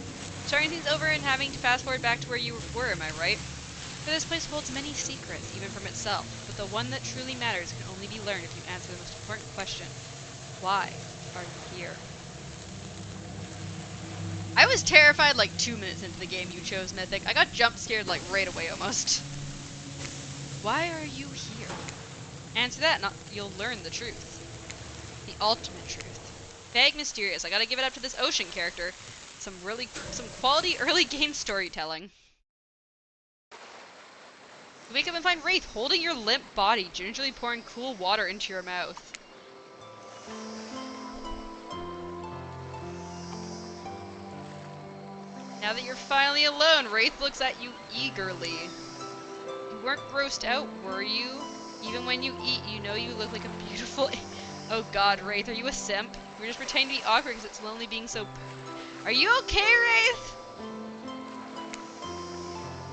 A: Starting things over and having to fast forward back to where you were, am I right? For this place holds many secrets, even from itself, but the one that truly matters can only be learned if you answer the most important question. Why are you here? I was terrified like 2 minutes into the game you chose, Mythic. I got jump scared like right away almost. Why are you here? Answer that, not you'll learn the truth. The ultimate truth. Vague, mysterious. I gotta give it up to this ocean character. Some quality early game storytelling. You wake up and find Wraith holding your limp body, gingerly pouring cool water into your mouth. Now that you're finally alone, Wraith looks at you eagerly. You weren't grossed out, were you? Even when you eat, you know you look like a beautiful... Oh god, Wraith, are you a simp? You're just pretending to be awkward because it's lonely being so... Are you okay, Wraith?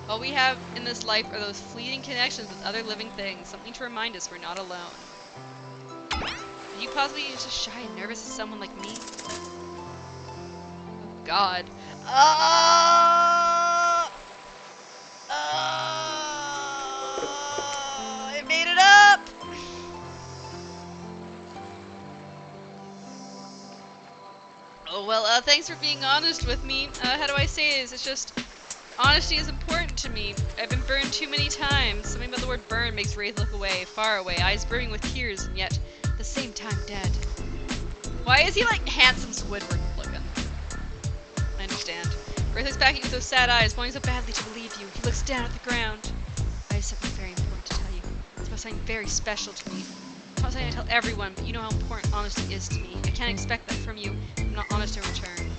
A: All we have in this life are those fleeting connections with other living things, something to remind us we're not alone. Are you possibly just as shy and nervous as someone like me? Oh god. I made it up! Oh well, thanks for being honest with me. How do I say this? It's just... Honesty is important to me. I've been burned too many times. Something about the word burn makes Wraith look away, far away, eyes brimming with tears, and yet, at the same time, dead. Why is he like handsome Squidward looking? I understand. Wraith looks back at you with those sad eyes, wanting so badly to believe you. He looks down at the ground. I have something very important to tell you. It's about something very special to me. It's not something I tell everyone, but you know how important honesty is to me. I can't expect that from you. I'm not honest in return.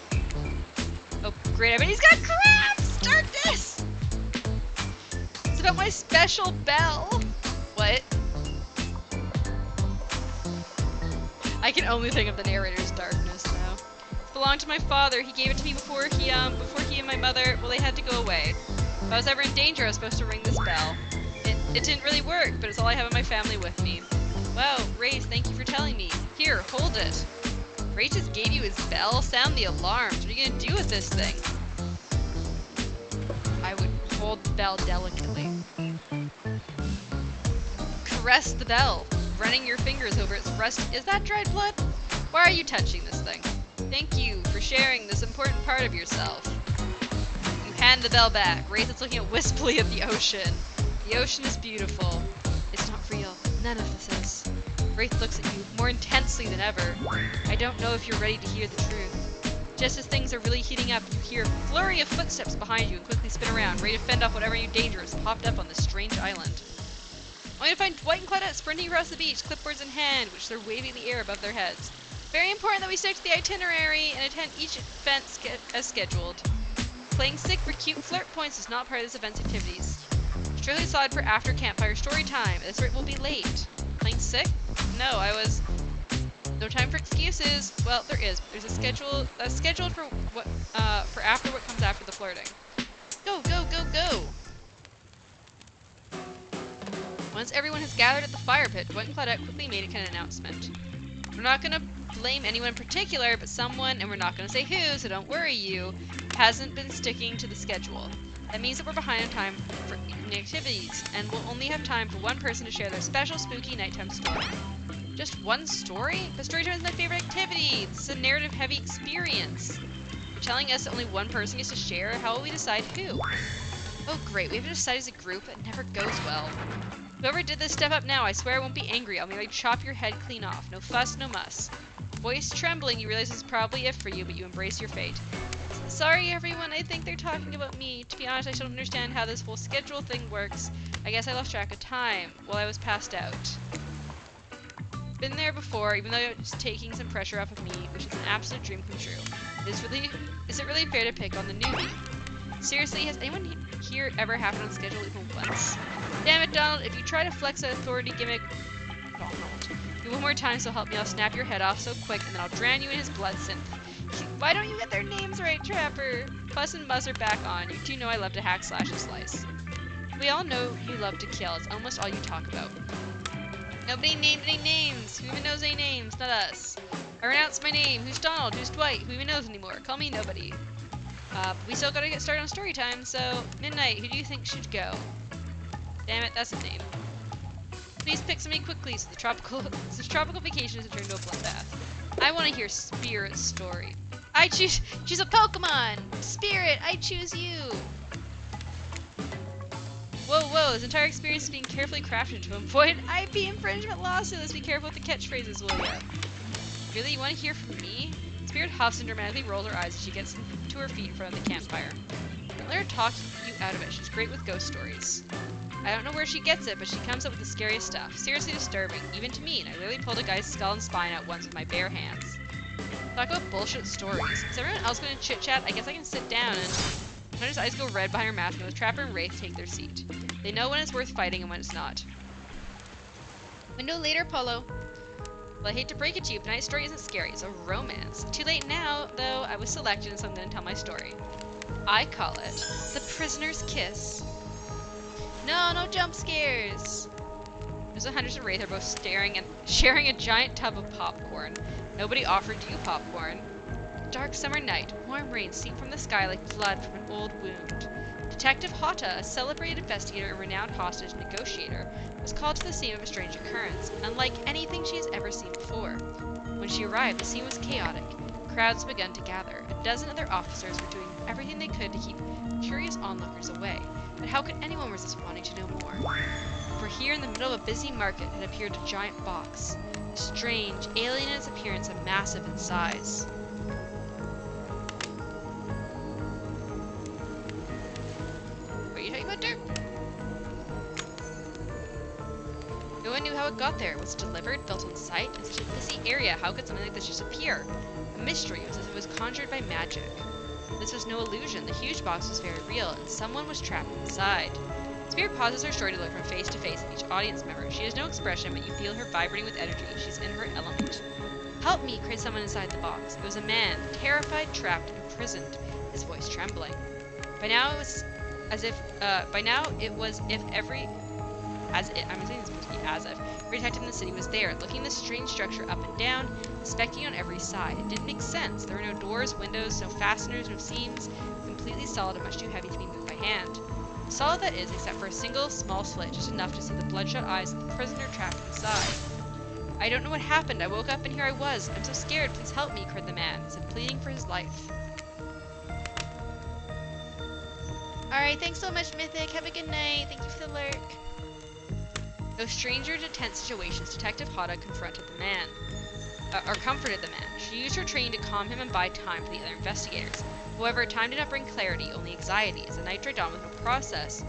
A: Oh, great, I bet he's got crabs! Start this! It's about my special bell. What? I can only think of the narrator's darkness now. It belonged to my father. He gave it to me before he and my mother, well, they had to go away. If I was ever in danger, I was supposed to ring this bell. It didn't really work, but it's all I have in my family with me. Wow, Wraith, thank you for telling me. Here, hold it. Wraith just gave you his bell? Sound the alarms. What are you gonna do with this thing? I would hold the bell delicately. Caress the bell, running your fingers over its rust. Is that dried blood? Why are you touching this thing? Thank you for sharing this important part of yourself. You Hand the bell back. Wraith is looking wistfully at the ocean. The ocean is beautiful. It's not real. None of this is. Wraith looks at you more intensely than ever. I don't know if you're ready to hear the truth. Just as things are really heating up, you hear a flurry of footsteps behind you and quickly spin around, ready to fend off whatever new danger has popped up on this strange island. Only to find Dwight and Claudette sprinting across the beach, clipboards in hand, which they're waving in the air above their heads. Very important that we stick to the itinerary and attend each event as scheduled. Playing sick for cute flirt points is not part of this event's activities. Strictly solid for after campfire story time. At this rate, we'll be late. Playing sick? No, I was... No time for excuses. Well, there is. There's a schedule that's scheduled for what for after what comes after the flirting. Go, go, go, go! Once everyone has gathered at the fire pit, Dwight and Claudette quickly made an announcement. We're not gonna blame anyone in particular, but someone, and we're not gonna say who, so don't worry you, hasn't been sticking to the schedule. That means that we're behind on time for evening activities, and we'll only have time for one person to share their special spooky nighttime story. Just one story? But storytime is my favorite activity! This is a narrative-heavy experience. You're telling us that only one person gets to share? How will we decide who? Oh great, we have to decide as a group. It never goes well. Whoever did this, step up now. I swear I won't be angry. I'll merely chop your head clean off. No fuss, no muss. Voice trembling, you realize it's probably it for you, but you embrace your fate. Sorry everyone, I think they're talking about me. To be honest, I still don't understand how this whole schedule thing works. I guess I lost track of time while I was passed out. Been there before, even though it's taking some pressure off of me, which is an absolute dream come true. Is it really fair to pick on the newbie? Seriously, has anyone here ever happened on schedule even once? Damn it, Donald, if you try to flex that authority gimmick... Donald. Do one more time, so help me, I'll snap your head off so quick, and then I'll drown you in his blood synth. Why don't you get their names right, Trapper? Fuss and Buzz are back on. You two know I love to hack, slash, and slice. We all know you love to kill. It's almost all you talk about. Nobody named any names. Who even knows any names? Not us. I renounce my name. Who's Donald? Who's Dwight? Who even knows anymore? Call me nobody. But we still gotta get started on story time, so... Midnight, who do you think should go? Damn it, that's a name. Please pick somebody quickly so the tropical vacation doesn't turn into a bloodbath. I want to hear Spirit's story. I choose a Pokemon! Spirit, I choose you! Whoa, whoa, this entire experience is being carefully crafted to avoid IP infringement lawsuit. Let's be careful with the catchphrases, will ya? Really, you want to hear from me? Spirit huffs and dramatically rolls her eyes as she gets to her feet in front of the campfire. Don't let her talk you out of it. She's great with ghost stories. I don't know where she gets it, but she comes up with the scariest stuff. Seriously disturbing, even to me, and I literally pulled a guy's skull and spine out once with my bare hands. Talk about bullshit stories. Is everyone else going to chit-chat? I guess I can sit down and... Hunter's eyes go red behind her mask, and both Trapper and Wraith take their seat. They know when it's worth fighting and when it's not. Window later, Polo. Well, I hate to break it to you, but tonight's story isn't scary. It's a romance. Too late now, though. I was selected, so I'm going to tell my story. I call it The Prisoner's Kiss. No, no jump scares! There's a Hunters and Wraith are both staring and sharing a giant tub of popcorn. Nobody offered you popcorn. Dark summer night, warm rain seep from the sky like blood from an old wound. Detective Hotta, a celebrated investigator and renowned hostage negotiator, was called to the scene of a strange occurrence, unlike anything she has ever seen before. When she arrived, the scene was chaotic. Crowds began to gather. A dozen other officers were doing everything they could to keep curious onlookers away. But how could anyone resist wanting to know more? For here in the middle of a busy market had appeared a giant box. Strange, alien in its appearance and massive in size. What are you talking about, Dirk? No one knew how it got there. Was it delivered, built on site? In such a busy area, how could something like this just appear? A mystery. It was as if it was conjured by magic. This was no illusion. The huge box was very real, and someone was trapped inside. Spirit pauses her story to look from face to face of each audience member. She has no expression, but you feel her vibrating with energy. She's in her element. Help me, cried someone inside the box. It was a man, terrified, trapped, imprisoned, his voice trembling. By now it was every detective in the city was there, looking at the strange structure up and down, inspecting on every side. It didn't make sense. There were no doors, windows, no fasteners, no seams, completely solid and much too heavy to be moved by hand. Solid that is, except for a single small slit, just enough to see the bloodshot eyes of the prisoner trapped inside. I don't know what happened. I woke up and here I was. I'm so scared. Please help me, cried the man, as if pleading for his life. Alright, thanks so much, Mythic. Have a good night. Thank you for the lurk. No stranger to tense situations, Detective Hada confronted the man. Or comforted the man. She used her training to calm him and buy time for the other investigators. However, time did not bring clarity, only anxiety, as the night dragged on with no progress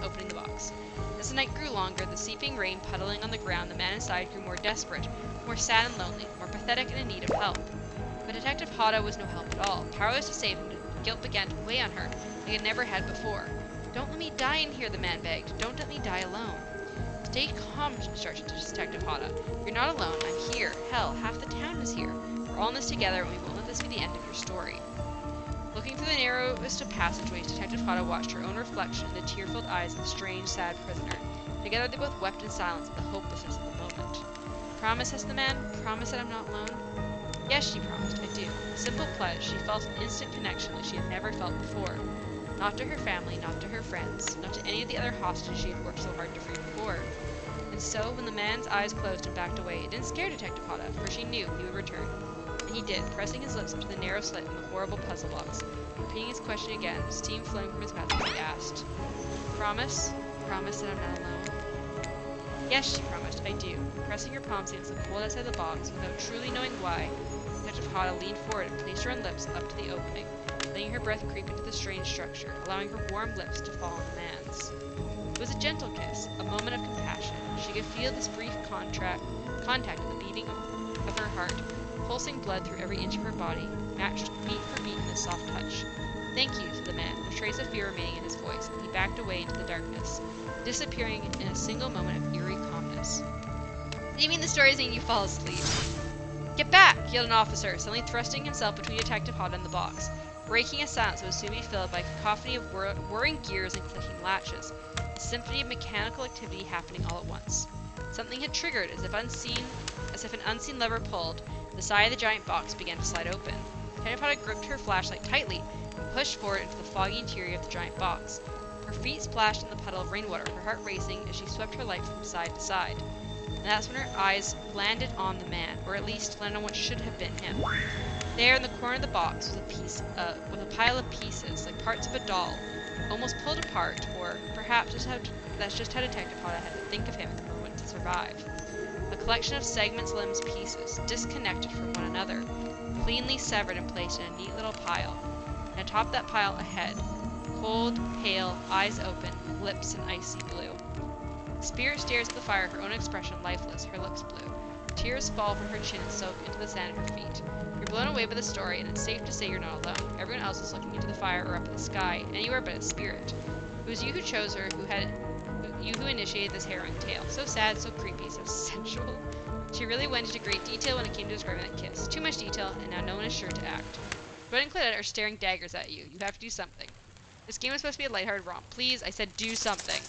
A: opening the box. As the night grew longer, the seeping rain puddling on the ground, the man inside grew more desperate, more sad and lonely, more pathetic and in need of help. But Detective Hada was no help at all. Powerless to save him, guilt began to weigh on her, like it never had before. Don't let me die in here, the man begged. Don't let me die alone. Stay calm, instructed Detective Hada. You're not alone. I'm here. Hell, half the town is here. We're all in this together, and we won't let this be the end of your story. Looking through the narrowest of passageways, Detective Hada watched her own reflection in the tear-filled eyes of the strange, sad prisoner. Together they both wept in silence at the hopelessness of the moment. Promise, asked the man. Promise that I'm not alone? Yes, she promised. I do. A simple pledge. She felt an instant connection like she had never felt before. Not to her family, not to her friends, not to any of the other hostages she had worked so hard to free before. And so, when the man's eyes closed and backed away, it didn't scare Detective Hada, for she knew he would return. And he did, pressing his lips up to the narrow slit in the horrible puzzle box. Repeating his question again, steam flowing from his mouth as he asked, Promise? Promise that I'm not alone? Yes, she promised, I do. Pressing her palms against the cold outside the box, without truly knowing why, Detective Hada leaned forward and placed her own lips up to the opening, letting her breath creep into the strange structure, allowing her warm lips to fall on the man's. It was a gentle kiss, a moment of compassion. She could feel this brief contact of the beating of her heart, pulsing blood through every inch of her body, matched beat for beat in this soft touch. Thank you, said the man, no trace of fear remaining in his voice, and he backed away into the darkness, disappearing in a single moment of eerie calmness. Do you mean the story is making you fall asleep? Get back! Yelled an officer, suddenly thrusting himself between Detective Hada and the box, breaking a silence that would soon be filled by a cacophony of whirring gears and clicking latches, a symphony of mechanical activity happening all at once. Something had triggered, as if an unseen lever pulled, the side of the giant box began to slide open. Detective Hada gripped her flashlight tightly and pushed forward into the foggy interior of the giant box. Her feet splashed in the puddle of rainwater, her heart racing as she swept her light from side to side. And that's when her eyes landed on the man, or at least landed on what should have been him. There in the corner of the box was a pile of pieces, like parts of a doll, almost pulled apart, or perhaps that's just how Detective Hada had to think of him in the moment to survive. A collection of segments, limbs, pieces, disconnected from one another, cleanly severed and placed in a neat little pile. And atop that pile, a head, cold, pale, eyes open, lips an icy blue. Spirit stares at the fire, her own expression lifeless, her lips blue. Tears fall from her chin and soak into the sand at her feet. You're blown away by the story, and it's safe to say you're not alone. Everyone else is looking into the fire or up at the sky, anywhere but a spirit. It was you who chose her, who initiated this harrowing tale. So sad, so creepy, so sensual. She really went into great detail when it came to describing that kiss. Too much detail, and now no one is sure to act. Bud and Claudette are staring daggers at you. You have to do something. This game was supposed to be a lighthearted romp. Please, I said do something.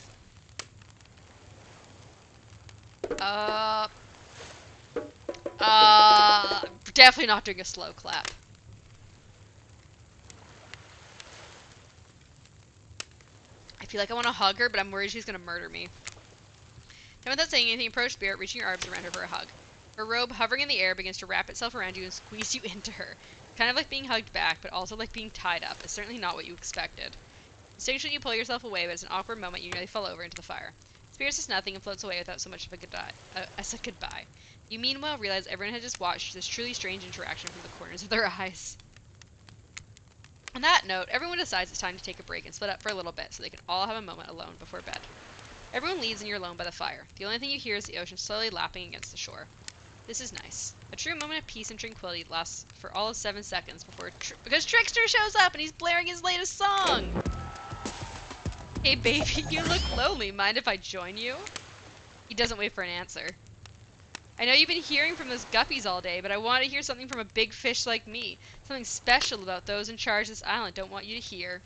A: Definitely not doing a slow clap. I feel like I want to hug her, but I'm worried she's gonna murder me. Then without saying anything, approach Spirit, reaching your arms around her for a hug. Her robe, hovering in the air, begins to wrap itself around you and squeeze you into her. Kind of like being hugged back, but also like being tied up. It's certainly not what you expected. Instinctually, you pull yourself away, but it's an awkward moment you nearly fall over into the fire. Spirit says nothing and floats away without so much of a goodbye. As a goodbye. You meanwhile realize everyone had just watched this truly strange interaction from the corners of their eyes. On that note, everyone decides it's time to take a break and split up for a little bit so they can all have a moment alone before bed. Everyone leaves and you're alone by the fire. The only thing you hear is the ocean slowly lapping against the shore. This is nice. A true moment of peace and tranquility lasts for all of 7 seconds because Trickster shows up and he's blaring his latest song! Hey baby, you look lonely. Mind if I join you? He doesn't wait for an answer. I know you've been hearing from those guppies all day, but I want to hear something from a big fish like me. Something special about those in charge of this island don't want you to hear.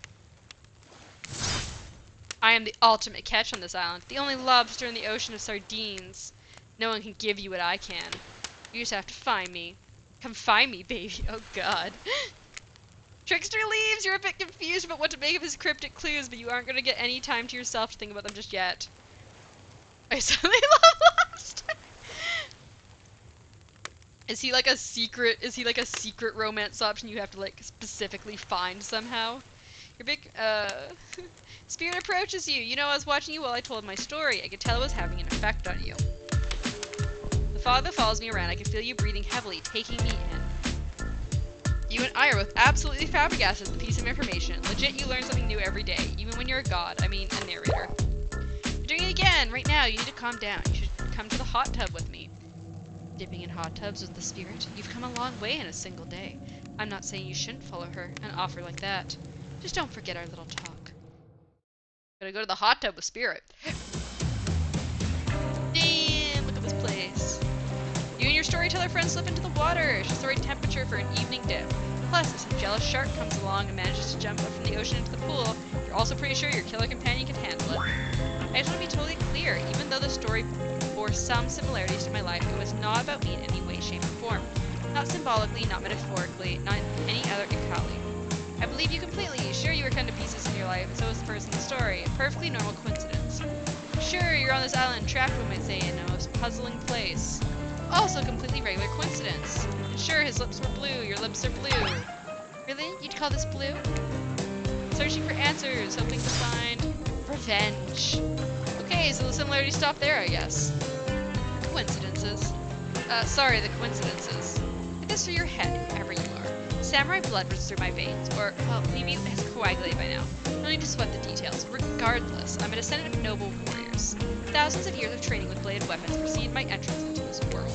A: I am the ultimate catch on this island, the only lobster in the ocean of sardines. No one can give you what I can. You just have to find me. Come find me, baby. Oh god. Trickster leaves! You're a bit confused about what to make of his cryptic clues, but you aren't going to get any time to yourself to think about them just yet. I suddenly lost! Is he like a secret romance option you have to like specifically find somehow? You're big, Spirit approaches you. You know, I was watching you while I told my story. I could tell it was having an effect on you. The fog that follows me around, I can feel you breathing heavily, taking me in. You and I are both absolutely flabbergasted at the piece of information. Legit, you learn something new every day, even when you're a god. I mean, a narrator. You're doing it again! Right now, you need to calm down. You should come to the hot tub with me. Dipping in hot tubs with the spirit? You've come a long way in a single day. I'm not saying you shouldn't follow her, an offer like that. Just don't forget our little talk. Gotta go to the hot tub with spirit. Damn, look at this place. You and your storyteller friend slip into the water. It's just the right temperature for an evening dip. Plus, if some jealous shark comes along and manages to jump up from the ocean into the pool, you're also pretty sure your killer companion can handle it. I just want to be totally clear, even though the story bore some similarities to my life, it was not about me in any way, shape, or form. Not symbolically, not metaphorically, not in any other Ikali. I believe you completely. Sure, you were cut to pieces in your life, and so was the person in the story. A perfectly normal coincidence. Sure, you're on this island, trapped, we might say, in a most puzzling place. Also a completely regular coincidence. And sure, his lips were blue, your lips are blue. Really? You'd call this blue? Searching for answers, hoping to find revenge. Okay, so the similarities stop there, I guess. Coincidences. Sorry, the coincidences. Get this through your head, whoever you are. Samurai blood runs through my veins, or, well, maybe it has coagulated by now. No need to sweat the details. Regardless, I'm a descendant of noble warriors. Thousands of years of training with bladed weapons preceded my entrance into this world.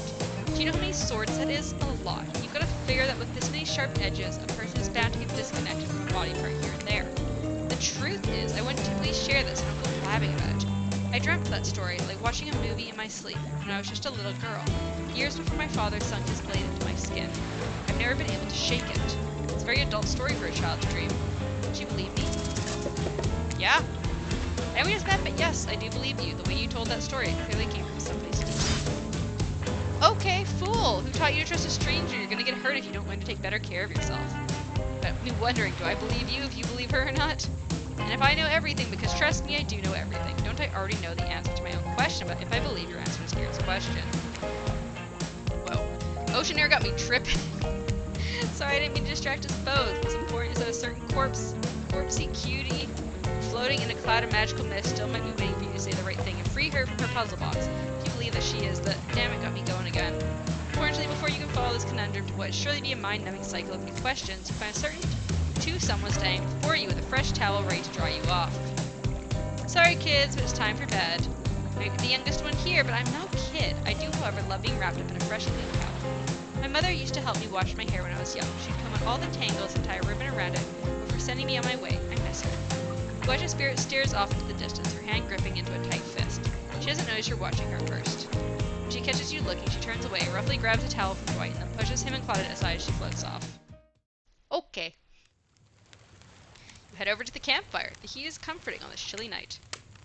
A: Do you know how many swords that is? A lot. You've got to figure that with this many sharp edges, a person is bound to get disconnected from a body part here and there. The truth is, I wouldn't typically share this and go blabbing about it. I dreamt that story, like watching a movie in my sleep, when I was just a little girl, years before my father sunk his blade into my skin. I've never been able to shake it. It's a very adult story for a child's dream. Do you believe me? Yeah. And we just met, but yes, I do believe you. The way you told that story, it clearly came from someplace deep. Okay, fool! Who taught you to trust a stranger? You're gonna get hurt if you don't learn to take better care of yourself. But I've been wondering, do I believe you if you believe her or not? And if I know everything, because trust me, I do know everything. Don't I already know the answer to my own question, but if I believe your answer to Spirit's question? Whoa. Ocean air got me tripping. Sorry, I didn't mean to distract us both. What's important is that a certain corpsey cutie, floating in a cloud of magical mist, still might be waiting for you to say the right thing and free her from her puzzle box. If you believe that she is, the damn it got me going again. Fortunately, before you can follow this conundrum to what would surely be a mind-numbing cycle of new questions, you find a certain someone standing before you with a fresh towel ready to dry you off. Sorry kids, but it's time for bed. I'm the youngest one here, but I'm no kid. I do, however, love being wrapped up in a fresh clean towel. My mother used to help me wash my hair when I was young. She'd comb out all the tangles and tie a ribbon around it before sending me on my way. I miss her. You watch as Spirit stares off into the distance, her hand gripping into a tight fist. She doesn't notice you're watching her first. When she catches you looking, she turns away, roughly grabs a towel from Dwight, and then pushes him and Claudette aside as she floats off. Okay. Head over to the campfire. The heat is comforting on this chilly night.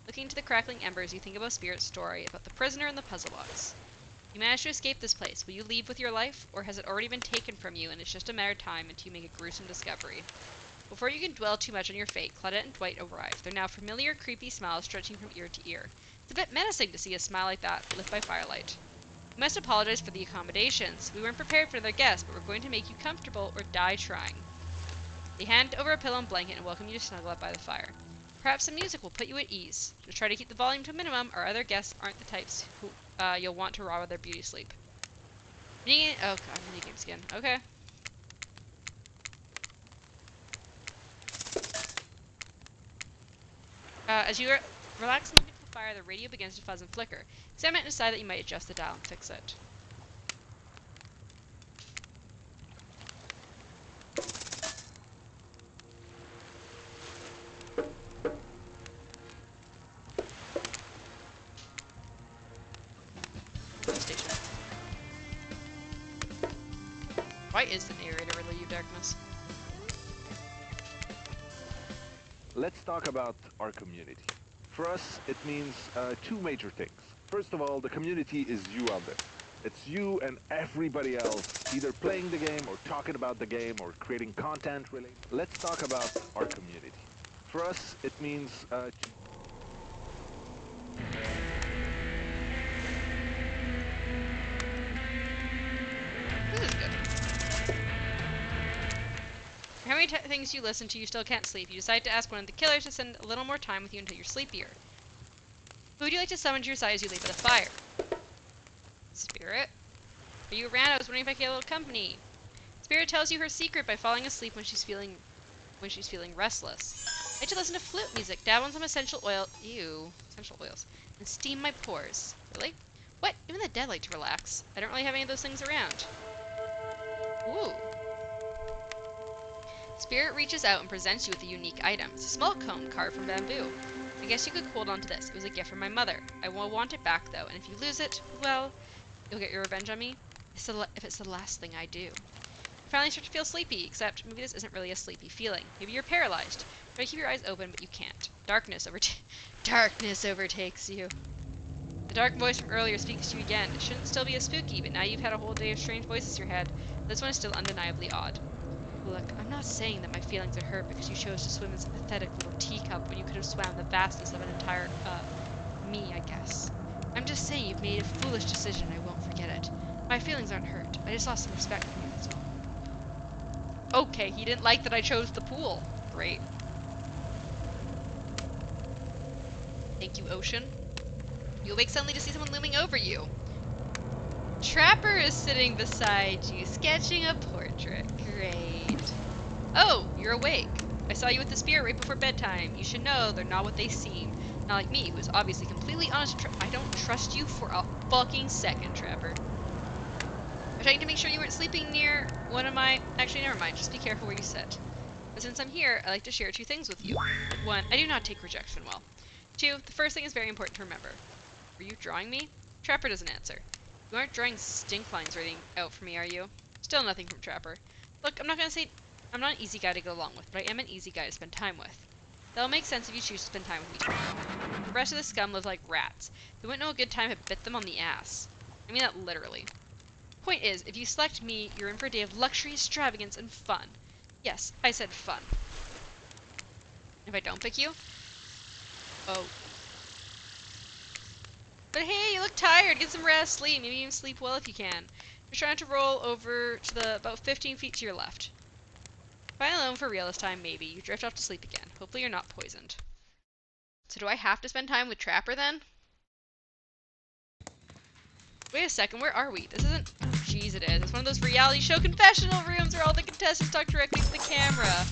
A: Looking into the crackling embers, you think about Spirit's story, about the prisoner in the puzzle box. You manage to escape this place. Will you leave with your life, or has it already been taken from you and it's just a matter of time until you make a gruesome discovery? Before you can dwell too much on your fate, Claudette and Dwight arrive, their now familiar, creepy smiles stretching from ear to ear. It's a bit menacing to see a smile like that, lit by firelight. We must apologize for the accommodations. We weren't prepared for their guests, but we're going to make you comfortable or die trying. They hand over a pillow and blanket and welcome you to snuggle up by the fire. Perhaps some music will put you at ease. Just try to keep the volume to a minimum. Our other guests aren't the types who you'll want to rob with their beauty sleep. Oh god, minigames again. Okay. As you relax and look into the fire, the radio begins to fuzz and flicker. Examine it and decide that you might adjust the dial and fix it. Station. Why is the narrator Relieve Darkness?
C: Let's talk about our community. For us, it means two major things. First of all, the community is you out there. It's you and everybody else, either playing the game or talking about the game or creating content related. Let's talk about our community. For us, it means
A: This is good. How many things you listen to, you still can't sleep. You decide to ask one of the killers to spend a little more time with you until you're sleepier. Who would you like to summon to your side as you leave by the fire? Spirit? Are you around? I was wondering if I could get a little company. Spirit tells you her secret by falling asleep when she's feeling restless. I like to listen to flute music, dabble in some essential oils, and steam my pores. Really? What? Even the dead like to relax. I don't really have any of those things around. Ooh. Spirit reaches out and presents you with a unique item. It's a small cone carved from bamboo. I guess you could hold on to this. It was a gift from my mother. I will want it back though, and if you lose it, well, you'll get your revenge on me. If it's the last thing I do. I finally start to feel sleepy, except maybe this isn't really a sleepy feeling. Maybe you're paralyzed. Try to keep your eyes open, but you can't. Darkness overtakes you. The dark voice from earlier speaks to you again. It shouldn't still be as spooky, but now you've had a whole day of strange voices in your head. This one is still undeniably odd. Look, I'm not saying that my feelings are hurt because you chose to swim in a pathetic little teacup when you could have swam the vastness of an entire, me, I guess. I'm just saying you've made a foolish decision and I won't forget it. My feelings aren't hurt. I just lost some respect for you, that's all. Okay, he didn't like that I chose the pool. Great. Thank you, Ocean. You awake suddenly to see someone looming over you. Trapper is sitting beside you, sketching a portrait. Great. Oh, you're awake. I saw you with the spirit right before bedtime. You should know they're not what they seem. Not like me, who is obviously completely honest. I don't trust you for a fucking second, Trapper. I'm trying to make sure you weren't sleeping near one of my... Actually, never mind. Just be careful where you sit. But since I'm here, I'd like to share 2 things with you. 1, I do not take rejection well. 2, the first thing is very important to remember. Were you drawing me? Trapper doesn't answer. You aren't drawing stink lines or anything out for me, are you? Still nothing from Trapper. Look, I'm not gonna say I'm not an easy guy to get along with, but I am an easy guy to spend time with. That'll make sense if you choose to spend time with me tomorrow. The rest of the scum live like rats. They wouldn't know a good time had bit them on the ass. I mean that literally. Point is, if you select me, you're in for a day of luxury, extravagance, and fun. Yes, I said fun. If I don't pick you? Oh. But hey, you look tired. Get some rest, sleep. Maybe even sleep well if you can. You're trying to roll over to the about 15 feet to your left. Fine alone for real this time, maybe. You drift off to sleep again. Hopefully you're not poisoned. So do I have to spend time with Trapper then? Wait a second, where are we? This isn't... Oh, jeez, it is. It's one of those reality show confessional rooms where all the contestants talk directly to the camera.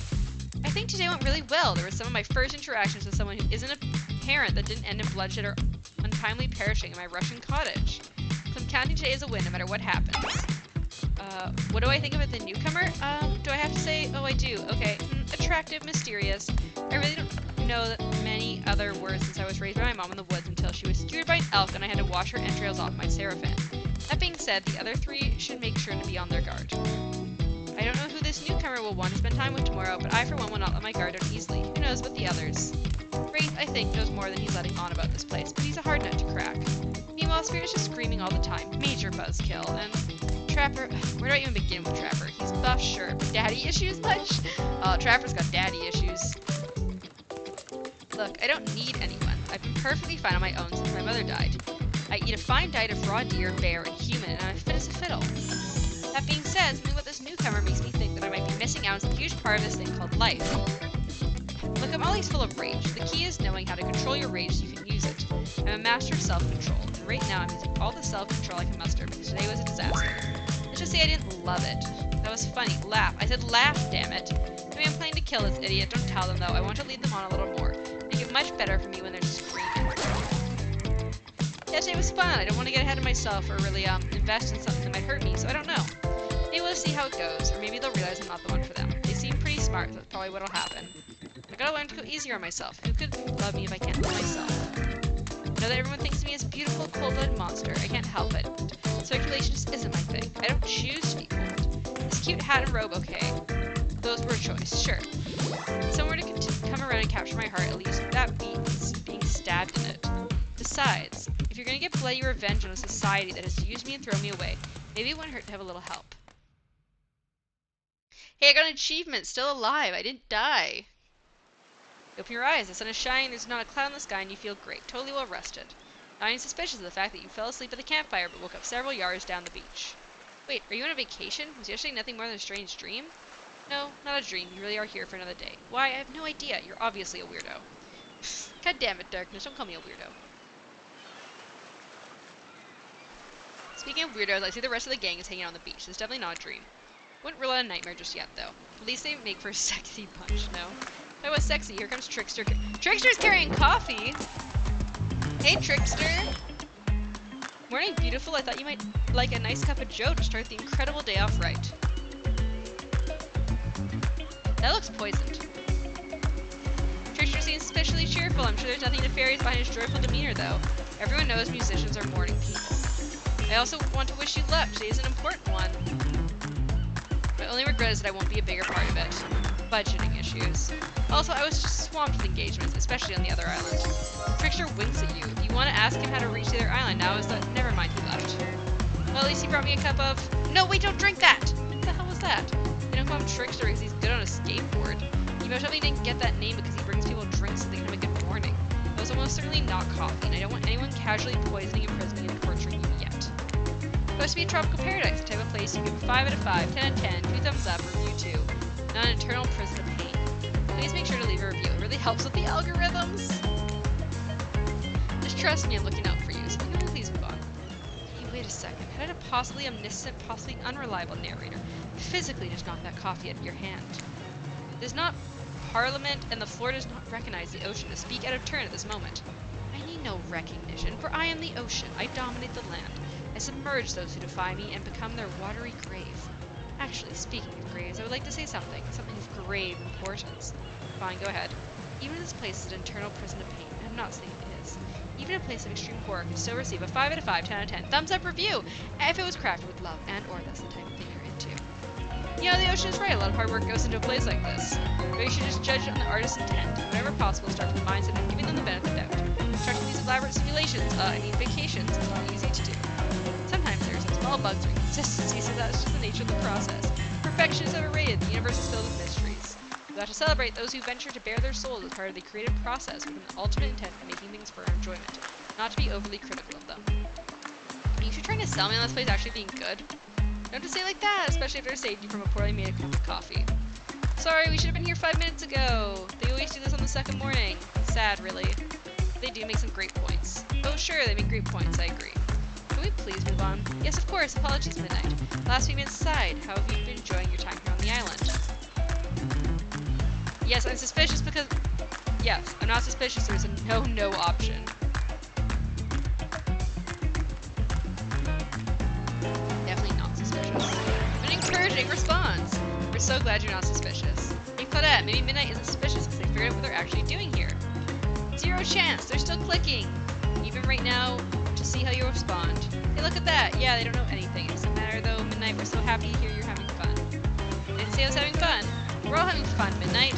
A: I think today went really well. There were some of my first interactions with someone who isn't a parent that didn't end in bloodshed or untimely perishing in my Russian cottage. So I'm counting today as a win no matter what happens. What do I think of the newcomer? Do I have to say? Oh, I do. Okay. Attractive, mysterious. I really don't know that many other words since I was raised by my mom in the woods until she was skewered by an elk and I had to wash her entrails off my seraphim. That being said, the other 3 should make sure to be on their guard. I don't know who this newcomer will want to spend time with tomorrow, but I for one will not let my guard down easily. Who knows about the others? Wraith, I think, knows more than he's letting on about this place, but he's a hard nut to crack. Meanwhile, Spirit is just screaming all the time. Major buzzkill, and... Trapper, where do I even begin with Trapper? He's buff, sure, but daddy issues much? Trapper's got daddy issues. Look, I don't need anyone. I've been perfectly fine on my own since my mother died. I eat a fine diet of raw deer, bear, and human, and I'm fit as a fiddle. That being said, something about this newcomer makes me think that I might be missing out on some huge part of this thing called life. Look, I'm always full of rage. The key is knowing how to control your rage so you can use it. I'm a master of self-control, and right now I'm using all the self-control I can muster because today was a disaster. Let's just say I didn't love it. That was funny. Laugh. I said laugh, damn it. Maybe I'm planning to kill this idiot. Don't tell them, though. I want to lead them on a little more. Make it much better for me when they're screaming. Yeah, today was fun. I don't want to get ahead of myself or really invest in something that might hurt me, so I don't know. Maybe we'll see how it goes, or maybe they'll realize I'm not the one for them. They seem pretty smart, so that's probably what'll happen. I gotta learn to go easier on myself. Who could love me if I can't love myself? I know that everyone thinks of me as a beautiful, cold-blooded monster. I can't help it. Circulation just isn't my thing. I don't choose to be cold. This cute hat and robe, okay. Those were a choice, sure. Somewhere to come around and capture my heart, at least that beats being stabbed in it. Besides, if you're gonna get bloody revenge on a society that has used me and thrown me away, maybe it wouldn't hurt to have a little help. Hey, I got an achievement! Still alive! I didn't die! You open your eyes, the sun is shining, there's not a cloud in the sky, and you feel great, totally well rested. Not even suspicious of the fact that you fell asleep at the campfire but woke up several yards down the beach. Wait, are you on a vacation? Was yesterday nothing more than a strange dream? No, not a dream. You really are here for another day. Why? I have no idea. You're obviously a weirdo. God damn it, Darkness. Don't call me a weirdo. Speaking of weirdos, I see the rest of the gang is hanging out on the beach. It's definitely not a dream. Wouldn't rule out a nightmare just yet, though. At least they make for a sexy bunch, no? That was sexy. Here comes Trickster. Trickster's carrying coffee! Hey, Trickster! Morning, beautiful. I thought you might like a nice cup of joe to start the incredible day off right. That looks poisoned. Trickster seems especially cheerful. I'm sure there's nothing nefarious behind his joyful demeanor, though. Everyone knows musicians are morning people. I also want to wish you luck. Today is an important one. My only regret is that I won't be a bigger part of it. Budgeting issues. Also, I was just swamped with engagements, especially on the other island. Trickster winks at you. If you want to ask him how to reach the other island, now is the— never mind, he left. Well, at least he brought me a cup of— No, wait, don't drink that! What the hell was that? They don't call him Trickster because he's good on a skateboard. You most probably didn't get that name because he brings people drinks so they can have a good morning. That was almost certainly not coffee, and I don't want anyone casually poisoning, imprisoning, and torturing you yet. Supposed to be a tropical paradise, the type of place you give 5 out of 5, 10 out of 10, 2 thumbs up, review 2. Not an eternal prison of pain. Please make sure to leave a review. It really helps with the algorithms. Just trust me, I'm looking out for you, so can you please move on? Hey, wait a second. How did a possibly omniscient, possibly unreliable narrator physically just knock that coffee out of your hand? There's not Parliament, and the floor does not recognize the ocean to speak out of turn at this moment. I need no recognition, for I am the ocean. I dominate the land. I submerge those who defy me and become their watery grave. Actually, speaking of graves, I would like to say something of grave importance. Fine, go ahead. Even if this place is an eternal prison of pain, I'm not saying it is. Even a place of extreme horror can still receive a 5 out of 5, 10 out of 10 thumbs up review if it was crafted with love and or that's the type of thing you're into. You know, the ocean is right. A lot of hard work goes into a place like this. But you should just judge it on the artist's intent. Whenever possible, start with the mindset of giving them the benefit of the doubt. Constructing these elaborate simulations, vacations, is not easy to do. Sometimes there are some small bugs or inconsistencies, so that's just the nature of the process. Perfection is overrated. The universe is filled with mysteries. We ought to celebrate those who venture to bare their souls as part of the creative process with an ultimate intent of making things for our enjoyment, not to be overly critical of them. Are you trying to sell me on this place actually being good? Don't just say like that, especially after I saved you from a poorly made cup of coffee. Sorry, we should have been here 5 minutes ago. They always do this on the second morning. Sad, really. They do make some great points. Oh sure, they make great points, I agree. Can we please move on? Yes, of course, apologies, Midnight. Last few minutes aside, how have you been enjoying your time here on the island? Yes, I'm suspicious because— Yes, I'm not suspicious, there's a no option. Definitely not suspicious. An encouraging response! We're so glad you're not suspicious. Hey Claudette, maybe Midnight isn't suspicious because they figured out what they're actually doing here. 0 chance, they're still clicking! Even right now, to see how you respond. Hey, look at that! Yeah, they don't know anything. It doesn't matter though, Midnight, we're so happy to hear you're having fun. I didn't say I was having fun. We're all having fun, Midnight.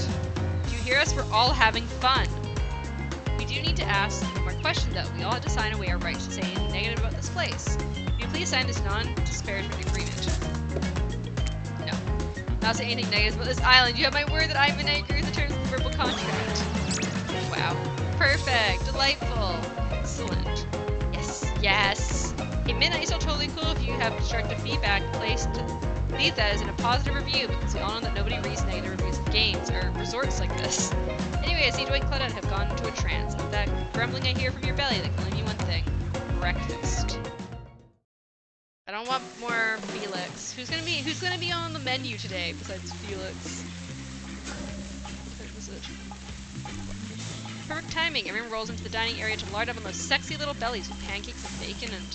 A: Do you hear us? We're all having fun! We do need to ask one more question though. We all have to sign away our rights to say anything negative about this place. Will you please sign this non-disparagement agreement? No. Not say anything negative about this island. You have my word that I, Midnight, agree with the terms of the verbal contract. Wow. Perfect. Delightful. Excellent. Yes. Yes. Hey, Midnight is still totally cool if you have constructive feedback placed. Leave that as in a positive review because we all know that nobody reads negative reviews of games or resorts like this. Anyway, I see Dwight and Claudette have gone into a trance. With that grumbling I hear from your belly, that can only mean one thing. Breakfast. I don't want more Felix. Who's gonna be on the menu today besides Felix? What was it? Perfect timing. Everyone rolls into the dining area to lard up on those sexy little bellies with pancakes and bacon and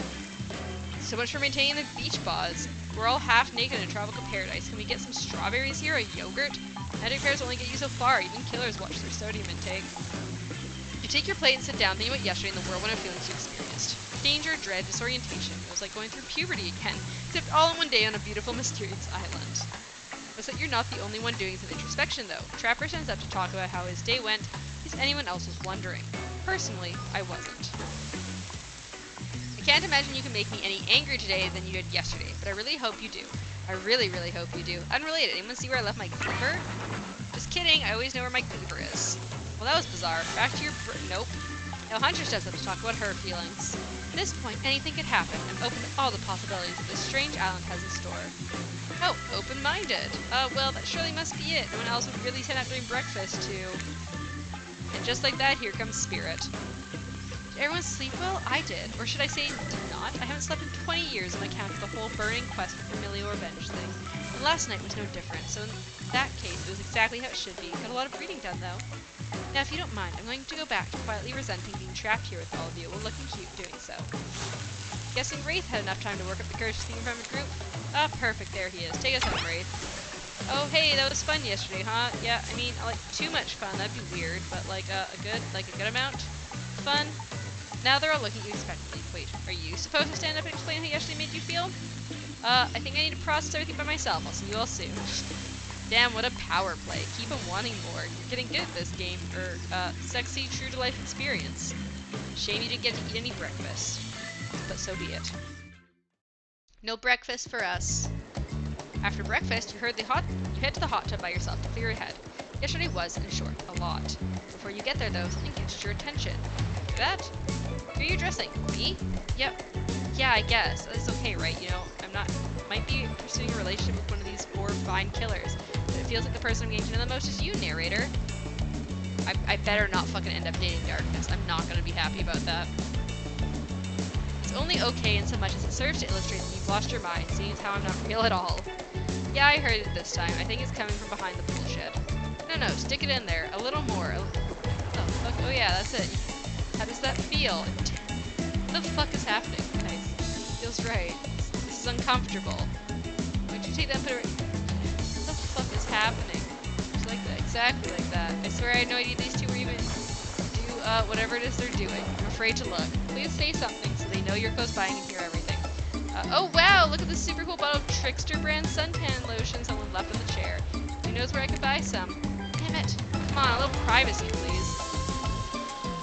A: so much for maintaining the beach bars. We're all half naked in a tropical paradise. Can we get some strawberries here? A yogurt? Medic fairs only get you so far. Even killers watch their sodium intake. You take your plate and sit down, thinking about yesterday and the whirlwind of feelings you experienced. Danger, dread, disorientation. It was like going through puberty again, except all in one day on a beautiful, mysterious island. Looks like you're not the only one doing some introspection, though. Trapper stands up to talk about how his day went, in case anyone else was wondering. Personally, I wasn't. I can't imagine you can make me any angrier today than you did yesterday, but I really hope you do. I really, really hope you do. Unrelated, anyone see where I left my cleaver? Just kidding, I always know where my cleaver is. Well, that was bizarre. Back to your nope. Now Hunter steps up to talk about her feelings. At this point, anything could happen. I'm open to all the possibilities that this strange island has in store. Oh, open-minded. Well, that surely must be it. No one else would really turn up during breakfast, too. And just like that, here comes Spirit. Did everyone sleep well? I did. Or should I say, did not? I haven't slept in 20 years on account of the whole burning quest for familial revenge thing. But last night was no different, so in that case, it was exactly how it should be. Got a lot of reading done, though. Now, if you don't mind, I'm going to go back to quietly resenting being trapped here with all of you while looking cute doing so. Guessing Wraith had enough time to work up the courage to speak in front of a group? Ah, perfect, there he is. Take us home, Wraith. Oh, hey, that was fun yesterday, huh? Yeah, I mean, like, too much fun, that'd be weird, but like, a good amount? Fun? Now they're all looking at you expectantly. Wait, are you supposed to stand up and explain how yesterday made you feel? I think I need to process everything by myself. I'll see you all soon. Damn, what a power play. Keep on wanting more. You're getting good at this game. Sexy, true-to-life experience. Shame you didn't get to eat any breakfast. But so be it. No breakfast for us. After breakfast, you head to the hot tub by yourself to clear your head. Yesterday was, in short, a lot. Before you get there, though, something catches your attention. After that? Who are you addressing? Me? Yep. Yeah, I guess. That's okay, right? You know, might be pursuing a relationship with one of these 4 fine killers. But it feels like the person I'm getting to know the most is you, narrator. I better not fucking end up dating Darkness. I'm not gonna be happy about that. It's only okay in so much as it serves to illustrate that you've lost your mind, seeing as how I'm not real at all. Yeah, I heard it this time. I think it's coming from behind the bullshit. No, stick it in there. A little more. Oh, fuck. Oh yeah, that's it. How does that feel? What the fuck is happening, guys? Feels right. This is uncomfortable. Why'd you take that put it right? What the fuck is happening? Just like that. Exactly like that. I swear I had no idea these two were even do whatever it is they're doing. I'm afraid to look. Please say something so they know you're close by and can hear everything. Oh wow, look at this super cool bottle of Trickster brand suntan lotion someone left on the chair. Who knows where I could buy some? Damn it. Come on, a little privacy, please.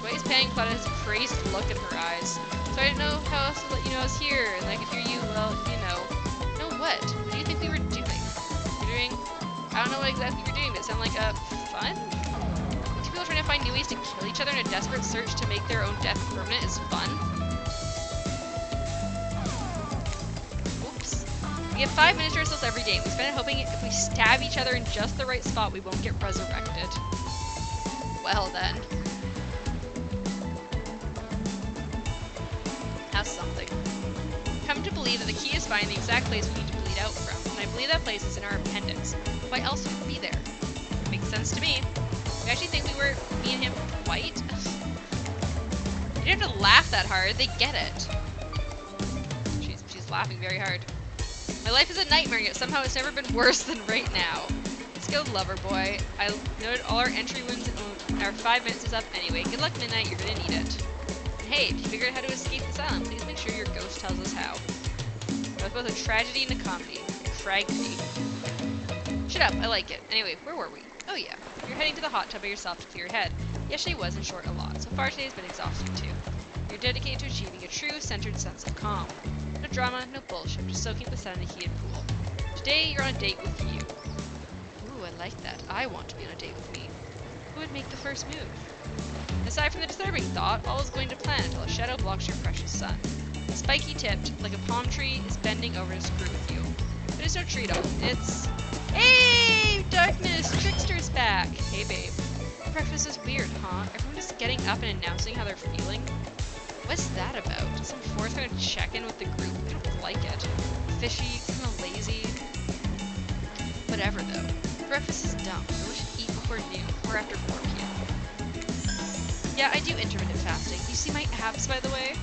A: Joy's panic clouded his crazed look in her eyes. So I didn't know how else to let you know I was here, and I could hear you, well, you know. No what? What do you think we were doing? I don't know what exactly we were doing, but it sounded like, fun? Two people trying to find new ways to kill each other in a desperate search to make their own death permanent is fun? Oops. We have 5 minutes to ourselves every day. We spend it hoping if we stab each other in just the right spot, we won't get resurrected. Well then. That's something. Come to believe that the key is finding the exact place we need to bleed out from, and I believe that place is in our appendix. Why else would it be there? Makes sense to me. I actually think we were, me and him, white? You don't have to laugh that hard, they get it. She's laughing very hard. My life is a nightmare, yet somehow it's never been worse than right now. Skilled lover boy. I noted all our entry wounds and our 5 minutes is up anyway. Good luck, Midnight, you're gonna need it. And hey, if you figure out how to escape this island, please make sure your ghost tells us how. That was both a tragedy and a comedy. Tragedy. Shut up, I like it. Anyway, where were we? Oh yeah, you're heading to the hot tub by yourself to clear your head. Yesterday was, in short, a lot. So far today has been exhausting too. You're dedicated to achieving a true, centered sense of calm. No drama, no bullshit, just soaking the sun in a heated pool. Today, you're on a date with you. Ooh, I like that. I want to be on a date with me. Who would make the first move? Aside from the disturbing thought, all is going to plan until a shadow blocks your precious sun. Spiky-tipped, like a palm tree, is bending over to screw with you. But it's no tree at all. It's... Hey! Darkness! Trickster's back! Hey, babe. Breakfast is weird, huh? Everyone just getting up and announcing how they're feeling? What's that about? Some force trying to check in with the group? I don't like it. Fishy, kinda lazy. Whatever, though. Breakfast is dumb. We should eat before noon, or after 4 p.m. Yeah, I do intermittent fasting. You see my abs, by the way?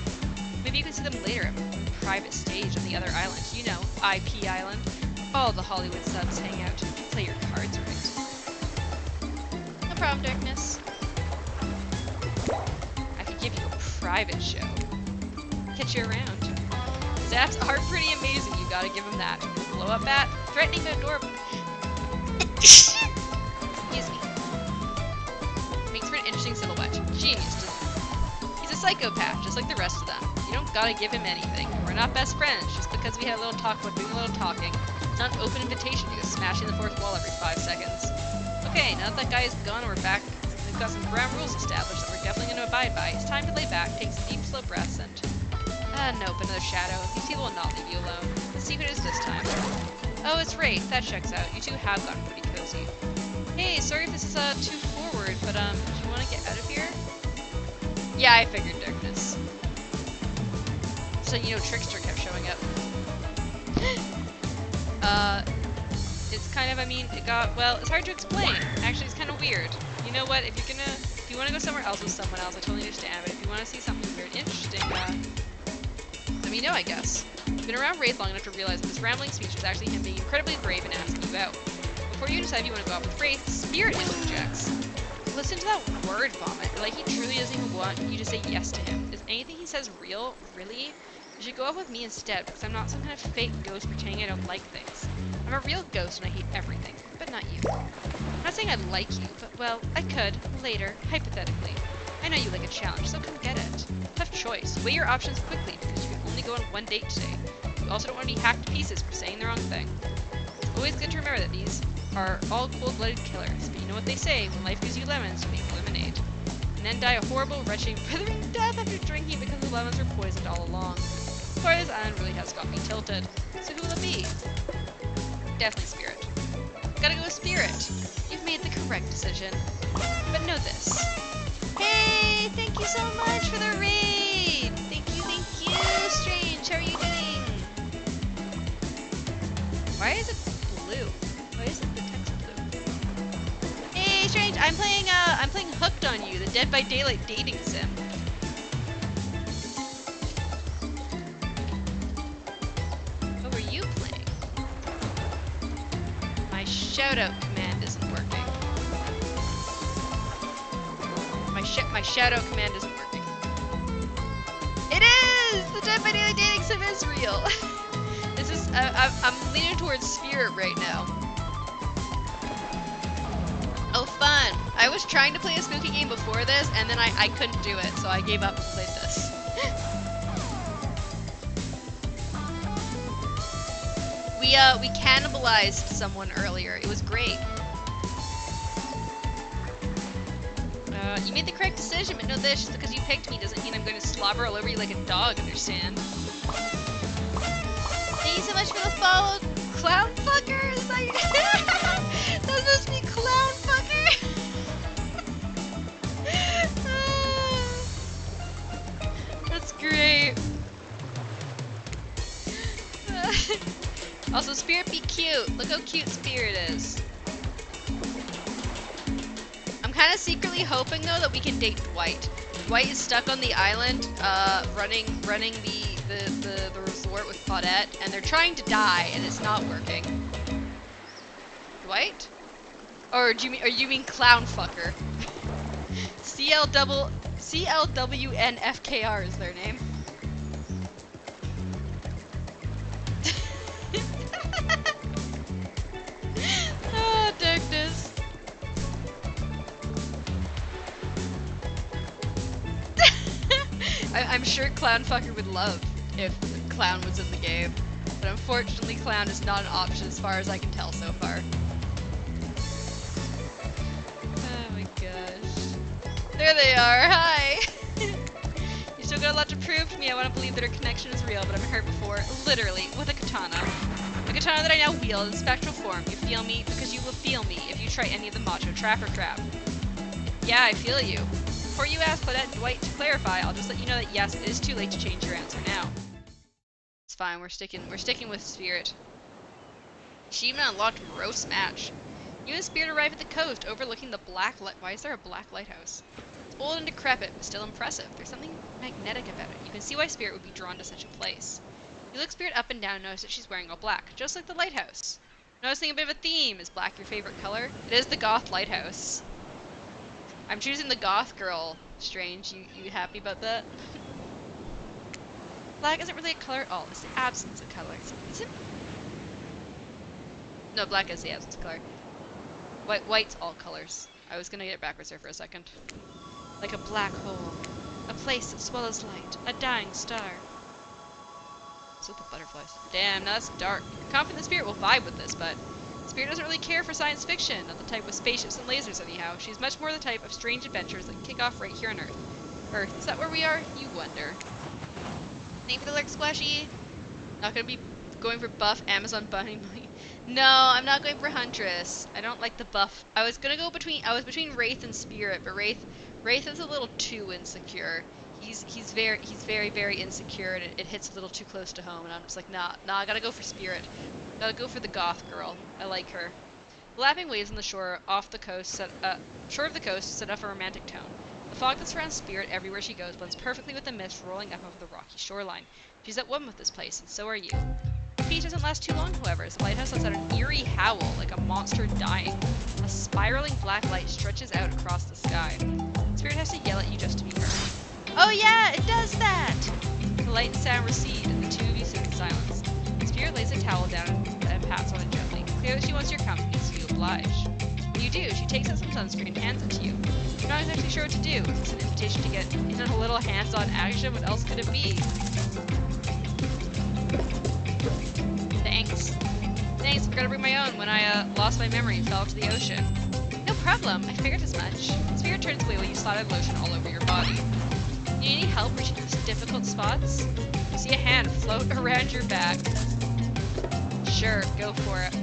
A: Maybe you can see them later at a private stage on the other island. You know, IP Island. All the Hollywood subs hang out to play your cards right. No problem, Darkness. I could give you a private show. Catch you around. His abs are pretty amazing, you gotta give him that. Blow up bat, threatening but adorable. Excuse me. Makes for an interesting silhouette. Genius, doesn't it? He's a psychopath, just like the rest of them. You don't gotta give him anything. We're not best friends, just because we had a little talk about doing a little talking. It's not an open invitation to go smashing the fourth wall every 5 seconds. Okay, now that guy is gone, we're back. We've got some ground rules established that we're definitely gonna abide by. It's time to lay back, take some deep, slow breaths, and... nope, another shadow. These people will not leave you alone. The secret is this time. Oh, it's Wraith. That checks out. You two have gotten pretty cozy. Hey, sorry if this is, too forward, but, do you want to get out of here? Yeah, I figured darkness. So, you know, Trickster kept showing up. It's kind of, I mean, it got, well, it's hard to explain. Actually, it's kind of weird. You know what, if you want to go somewhere else with someone else, I totally understand, but if you want to see something very interesting, let me know, I guess. I've been around Wraith long enough to realize that this rambling speech was actually him being incredibly brave and asking you out. Before you decide if you want to go out with Wraith, Spirit interjects. Listen to that word vomit. Like, he truly doesn't even want you to say yes to him. Is anything he says real? Really? You should go out with me instead, because I'm not some kind of fake ghost pretending I don't like things. I'm a real ghost and I hate everything, but not you. I'm not saying I like you, but, well, I could, later, hypothetically. I know you like a challenge, so come get it. Tough choice. Weigh your options quickly, because you can only go on one date today. You also don't want to be hacked to pieces for saying the wrong thing. It's always good to remember that these are all cold-blooded killers, but you know what they say, when life gives you lemons, make lemonade. And then die a horrible, wretched, withering death after drinking because the lemons were poisoned all along. Boy, this island really has got me tilted. So who will it be? Definitely Spirit. Gotta go with Spirit. You've made the correct decision. But know this. Hey, thank you so much for the raid! Thank you, Strange. How are you doing? Why is it blue? Why is it the text blue? Hey, Strange, I'm playing Hooked on You, the Dead by Daylight dating sim. What were you playing? My shoutout command isn't working. My shoutout command isn't working. It is! The Dead by Daylight dating sim is real. This is, I'm leaning towards Spirit right now. Oh, fun! I was trying to play a spooky game before this, and then I couldn't do it, so I gave up and played this. We cannibalized someone earlier. It was great. You made the correct decision, but know this, just because you picked me doesn't mean I'm going to slobber all over you like a dog, understand? Thank you so much for the follow, clown fucker! Is that your... That's supposed to be clown fucker? That's great. Also, Spirit be cute. Look how cute Spirit is. I'm kind of secretly hoping though that we can date Dwight. Dwight is stuck on the island, running the resort with Claudette, and they're trying to die, and it's not working. Dwight? Or do you mean clown fucker? CLWNFKR is their name. Oh, darkness. I'm sure Clown Fucker would love if Clown was in the game, but unfortunately Clown is not an option as far as I can tell so far. Oh my gosh. There they are, hi! You still got a lot to prove to me. I want to believe that our connection is real, but I've been hurt before, literally, with a katana. A katana that I now wield in spectral form. You feel me because you will feel me if you try any of the macho trap or trap. Yeah, I feel you. Before you ask Claudette and Dwight to clarify, I'll just let you know that yes, it is too late to change your answer now. It's fine, we're sticking with Spirit. Achievement unlocked, morose match. You and Spirit arrive at the coast, overlooking the black light. Why is there a black lighthouse? It's old and decrepit, but still impressive. There's something magnetic about it. You can see why Spirit would be drawn to such a place. You look Spirit up and down and notice that she's wearing all black, just like the lighthouse. Noticing a bit of a theme. Is black your favorite color? It is the goth lighthouse. I'm choosing the goth girl. Strange. You happy about that? Black isn't really a color at all. It's the absence of color. Is it? No, black is the absence of color. White's all colors. I was gonna get it backwards there for a second. Like a black hole. A place that swallows light. A dying star. So the butterflies. Damn, now that's dark. You're confident the Spirit will vibe with this, but Spirit doesn't really care for science fiction, not the type with spaceships and lasers anyhow. She's much more the type of strange adventures that kick off right here on Earth. Earth, is that where we are? You wonder. Thank you for the lurk, Squashy. Not gonna be going for buff Amazon bunny. No, I'm not going for Huntress. I don't like the buff. I was between Wraith and Spirit, but Wraith is a little too insecure. He's very, very insecure, and it hits a little too close to home, and I'm just like, nah, I gotta go for Spirit. Gotta go for the goth girl. I like her. The lapping waves on the shore of the coast set off a romantic tone. The fog that surrounds Spirit everywhere she goes blends perfectly with the mist rolling up over the rocky shoreline. She's at one with this place, and so are you. The peace doesn't last too long, however, as the lighthouse lets out an eerie howl like a monster dying. A spiraling black light stretches out across the sky. Spirit has to yell at you just to be heard. Oh yeah, it does that! The light and sound recede, and the two of you sit in silence. Spirit lays a towel down and pats on it gently. Clear that she wants your company, so you oblige. When you do, she takes out some sunscreen and hands it to you. You're not exactly sure what to do. Is this an invitation to get in a little hands-on action? What else could it be? Thanks. I forgot to bring my own when I lost my memory and fell into the ocean. No problem, I figured as much. Spirit turns away while you slather lotion all over your body. You need any help reaching those difficult spots? You see a hand float around your back. Sure, go for it.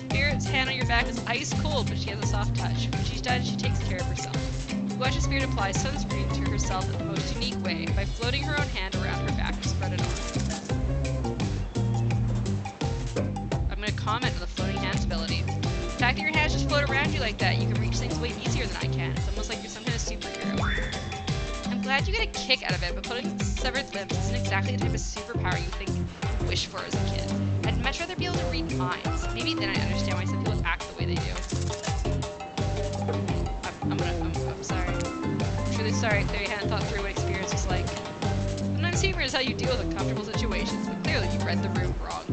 A: Spirit's hand on your back is ice cold, but she has a soft touch. When she's done, she takes care of herself. You watch as Spirit apply sunscreen to herself in the most unique way by floating her own hand around her back to spread it on. I'm going to comment on the floating hands ability. The fact that your hands just float around you like that, you can reach things way easier than I can. It's almost like you're some kind of superhero. I'm glad you get a kick out of it, but putting severed limbs isn't exactly the type of superpower you think you wish for as a kid. I'd much rather be able to read minds. Maybe then I'd understand why some people act the way they do. I'm sorry. I'm truly sorry that you hadn't thought through what experience was like. Sometimes humor is how you deal with uncomfortable situations, but clearly you read the room wrong.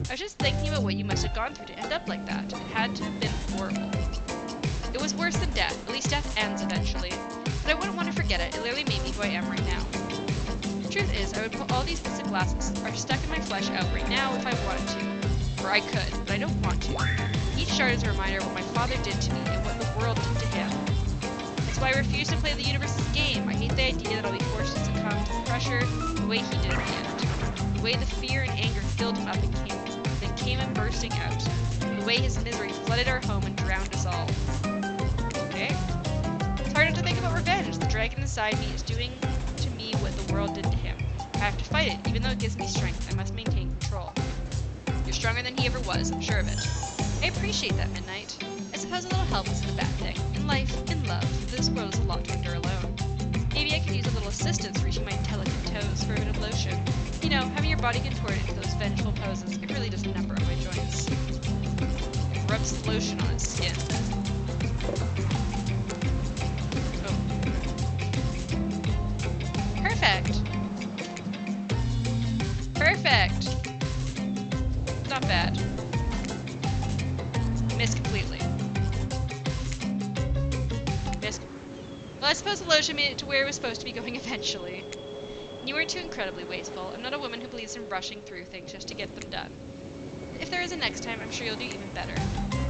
A: I was just thinking about what you must have gone through to end up like that. It had to have been horrible. It was worse than death. At least death ends eventually. But I wouldn't want to forget it. It literally made me who I am right now. The truth is, I would put all these bits of glasses are stuck in my flesh out right now if I wanted to. Or I could, but I don't want to. Each shard is a reminder of what my father did to me and what the world did to him. That's why I refuse to play the universe's game. I hate the idea that I'll be forced to succumb to the pressure the way he did in the end. The way the fear and anger filled him up and came and bursting out. The way his misery flooded our home and drowned us all. Okay. It's hard not to think about revenge. The dragon inside me is doing to me what the world did to him. I have to fight it, even though it gives me strength. I must maintain control. You're stronger than he ever was, I'm sure of it. I appreciate that, Midnight. I suppose a little help isn't a bad thing. In life, in love, this world is a lot to endure alone. Maybe I could use a little assistance reaching my delicate toes for a bit of lotion. You know, having your body contorted into those vengeful poses, it really does a number on my joints. It rubs lotion on its skin. Oh. Perfect! Perfect! Not bad. Missed completely. Missed. Well, I suppose the lotion made it to where it was supposed to be going eventually. You weren't too incredibly wasteful. I'm not a woman who believes in rushing through things just to get them done. If there is a next time, I'm sure you'll do even better.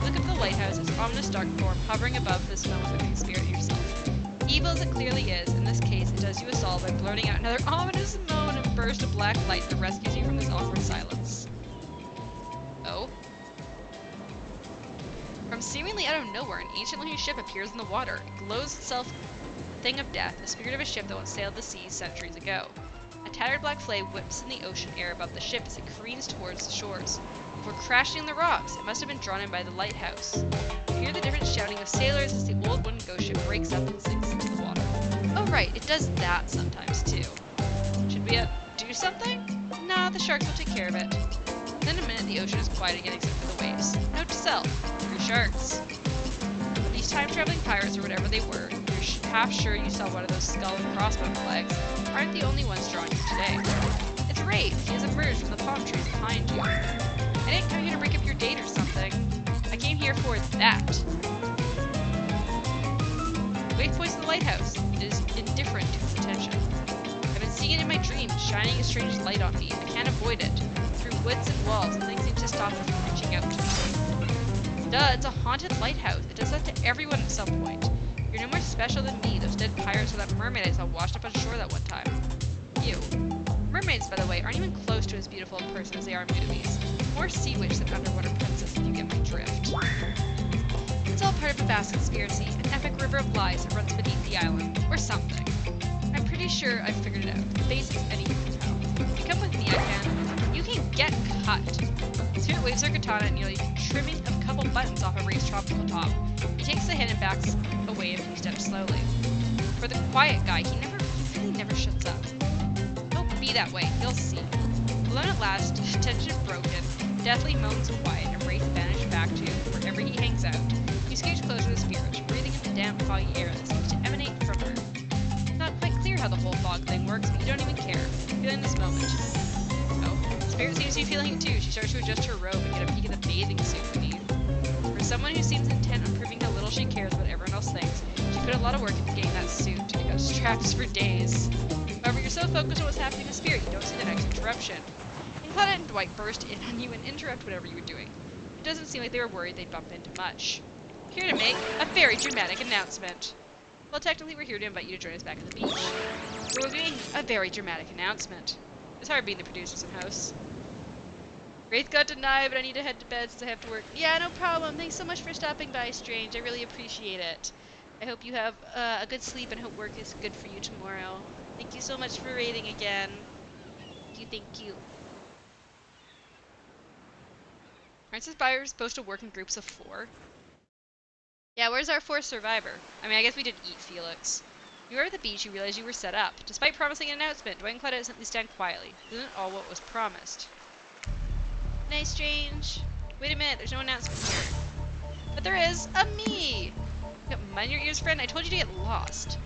A: Look up the lighthouse, its ominous dark form hovering above this moment with the spirit yourself. Evil as it clearly is, in this case, it does you a solid by blurting out another ominous moan and burst of black light that rescues you from this awkward silence. Oh? From seemingly out of nowhere, an ancient looking ship appears in the water. It glows itself a thing of death, the spirit of a ship that once sailed the seas centuries ago. A tattered black flame whips in the ocean air above the ship as it careens towards the shores. Before crashing in the rocks, it must have been drawn in by the lighthouse. You hear the different shouting of sailors as the old wooden ghost ship breaks up and sinks into the water. Oh right, it does that sometimes too. Should we do something? Nah, the sharks will take care of it. Within a minute, the ocean is quiet again except for the waves. Note to self, free sharks. But these time-traveling pirates, or whatever they were, you're half sure you saw one of those skull and crossbow flags, aren't the only ones drawing you today. It's Rafe. He has emerged from the palm trees behind you. I didn't come here to break up your date or something. I came here for that. Wave points to the lighthouse. It is indifferent to its attention. I've been seeing it in my dreams, shining a strange light on me. I can't avoid it. Through woods and walls, nothing seems to stop it from reaching out to me. Duh, it's a haunted lighthouse. It does that to everyone at some point. You're no more special than me, those dead pirates or that mermaid I saw washed up on shore that one time. You. Mermaids, by the way, aren't even close to as beautiful in person as they are in movies. More sea witch than underwater princess, if you get my drift. It's all part of a vast conspiracy, an epic river of lies that runs beneath the island. Or something. I'm pretty sure I've figured it out. The basics anyone can tell. If you come with me, I can. You can get cut. Spirit waves her katana nearly trimming a couple buttons off a Ray's tropical top. He takes the hit and backs away a few steps slowly. For the quiet guy, he really never shuts up. Don't be that way, you'll see. Alone at last, tension broken, deathly moans quiet, and Wraith vanished back to wherever he hangs out. You scooch closer to the spirit, breathing in the damp, foggy air that seems to emanate from her. It's not quite clear how the whole fog thing works, but you don't even care. Feeling this moment. Oh, Spirit seems to be feeling it too. She starts to adjust her robe and get a peek at the bathing suit beneath. For someone who seems intent on proving how little she cares what everyone else thinks, she put a lot of work into getting that suit. It got straps for days. However, you're so focused on what's happening in Spirit, you don't see the next interruption. And Claudette and Dwight burst in on you and interrupt whatever you were doing. It doesn't seem like they were worried they'd bump into much. Here to make a very dramatic announcement. Well, technically, we're here to invite you to join us back at the beach. So we're doing a very dramatic announcement. It's hard being the producers and hosts. Wraith got denied, but I need to head to bed since I have to work. Yeah, no problem. Thanks so much for stopping by, Strange. I really appreciate it. I hope you have a good sleep and hope work is good for you tomorrow. Thank you so much for raiding again. Thank you. Aren't survivors supposed to work in groups of 4? Yeah, where's our 4th survivor? I mean, I guess we did eat Felix. You were at the beach, you realized you were set up. Despite promising an announcement, Dwight and Claudette simply stand quietly. This isn't all what was promised. Nice, Strange. Wait a minute, there's no announcement here. But there is a me! You got mud in your ears, friend? I told you to get lost.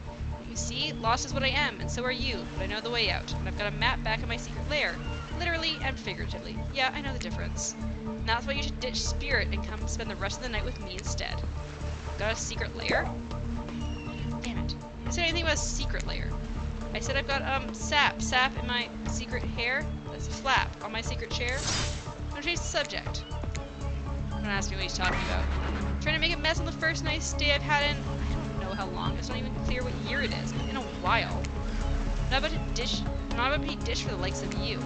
A: You see, lost is what I am, and so are you, but I know the way out, and I've got a map back in my secret lair. Literally and figuratively. Yeah, I know the difference. And that's why you should ditch Spirit and come spend the rest of the night with me instead. Got a secret lair? Damn it. I said anything about a secret lair. I said I've got, sap in my secret hair. That's a flap on my secret chair. Don't change the subject. Don't ask me what he's talking about. I'm trying to make a mess on the first nice day I've had in, I don't know how long. It's not even clear what year it is. It's been a while. I'm not about to be dished for the likes of you.